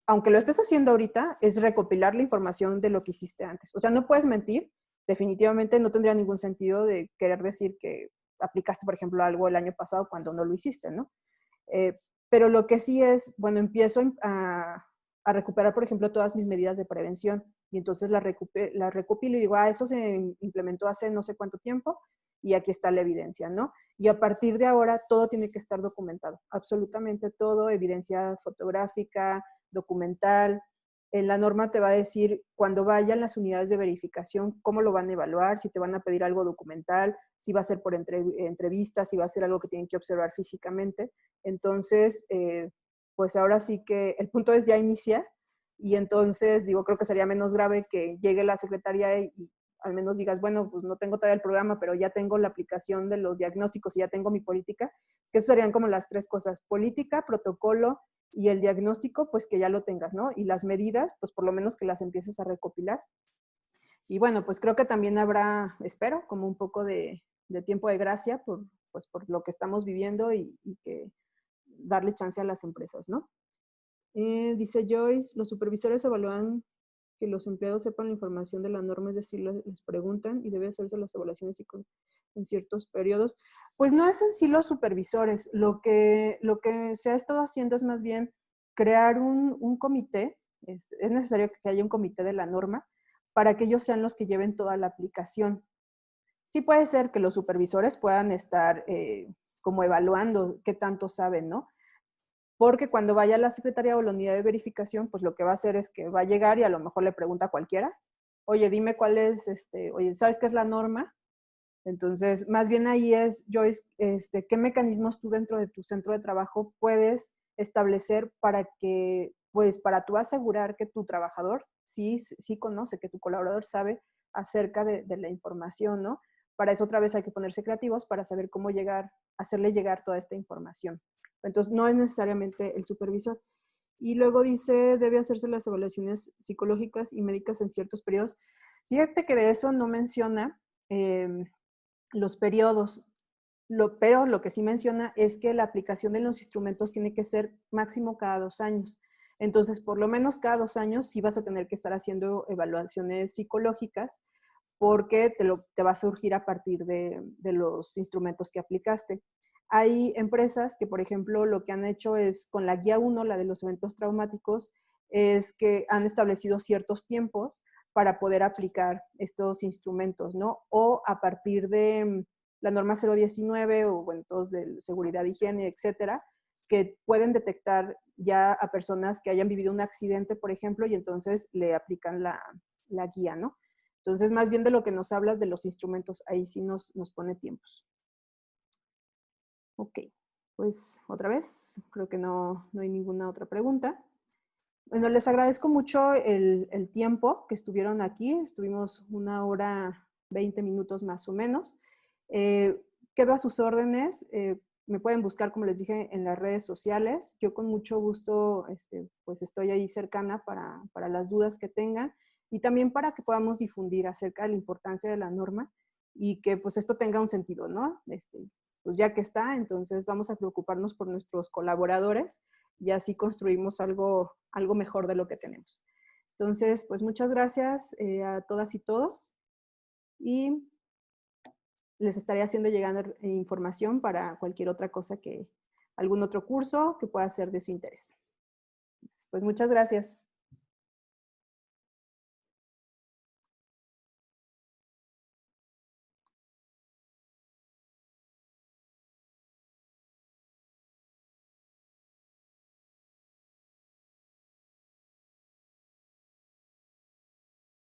aunque lo estés haciendo ahorita, es recopilar la información de lo que hiciste antes. O sea, no puedes mentir, definitivamente no tendría ningún sentido de querer decir que aplicaste, por ejemplo, algo el año pasado cuando no lo hiciste, ¿no? Eh, pero lo que sí es, bueno, empiezo a recuperar, por ejemplo, todas mis medidas de prevención y entonces las recopilo y digo, eso se implementó hace no sé cuánto tiempo y aquí está la evidencia, ¿no? Y a partir de ahora todo tiene que estar documentado, absolutamente todo, evidencia fotográfica, documental. En la norma te va a decir cuando vayan las unidades de verificación, cómo lo van a evaluar, si te van a pedir algo documental, si va a ser por entrevistas, si va a ser algo que tienen que observar físicamente. Entonces, pues ahora sí que el punto es ya iniciar y entonces, digo, creo que sería menos grave que llegue la secretaría y al menos digas, bueno, pues no tengo todavía el programa, pero ya tengo la aplicación de los diagnósticos y ya tengo mi política, que eso serían como las tres cosas, política, protocolo y el diagnóstico, pues que ya lo tengas, ¿no? Y las medidas, pues por lo menos que las empieces a recopilar. Y bueno, pues creo que también habrá, espero, como un poco de tiempo de gracia pues por lo que estamos viviendo y que darle chance a las empresas, ¿no? Dice Joyce, los supervisores evalúan que los empleados sepan la información de la norma, es decir, les preguntan y debe hacerse las evaluaciones en ciertos periodos. Pues no es en sí los supervisores, lo que se ha estado haciendo es más bien crear un comité, es necesario que haya un comité de la norma para que ellos sean los que lleven toda la aplicación. Sí puede ser que los supervisores puedan estar como evaluando qué tanto saben, ¿no? Porque cuando vaya a la secretaría o la unidad de verificación, pues lo que va a hacer es que va a llegar y a lo mejor le pregunta a cualquiera, oye, dime cuál es, oye, ¿sabes qué es la norma? Entonces, más bien ahí es, Joyce, ¿qué mecanismos tú dentro de tu centro de trabajo puedes establecer para que, pues, para tú asegurar que tu trabajador sí conoce, que tu colaborador sabe acerca de la información, ¿no? Para eso otra vez hay que ponerse creativos para saber cómo llegar hacerle llegar toda esta información. Entonces, no es necesariamente el supervisor. Y luego dice, debe hacerse las evaluaciones psicológicas y médicas en ciertos periodos. Fíjate que de eso no menciona los periodos, pero lo que sí menciona es que la aplicación de los instrumentos tiene que ser máximo cada 2 años. Entonces, por lo menos cada 2 años sí vas a tener que estar haciendo evaluaciones psicológicas porque te va a surgir a partir de los instrumentos que aplicaste. Hay empresas que, por ejemplo, lo que han hecho es con la guía 1, la de los eventos traumáticos, es que han establecido ciertos tiempos para poder aplicar estos instrumentos, ¿no? O a partir de la norma 019 o, bueno, todos de seguridad, higiene, etcétera, que pueden detectar ya a personas que hayan vivido un accidente, por ejemplo, y entonces le aplican la guía, ¿no? Entonces, más bien de lo que nos hablas de los instrumentos, ahí sí nos pone tiempos. Ok, pues otra vez, creo que no hay ninguna otra pregunta. Bueno, les agradezco mucho el tiempo que estuvieron aquí. Estuvimos 1 hora 20 minutos más o menos. Quedo a sus órdenes. Me pueden buscar, como les dije, en las redes sociales. Yo con mucho gusto pues estoy ahí cercana para las dudas que tengan y también para que podamos difundir acerca de la importancia de la norma y que pues esto tenga un sentido, ¿no? Pues ya que está, entonces vamos a preocuparnos por nuestros colaboradores y así construimos algo mejor de lo que tenemos. Entonces, pues muchas gracias a todas y todos y les estaré haciendo llegar información para cualquier otra cosa algún otro curso que pueda ser de su interés. Entonces, pues muchas gracias.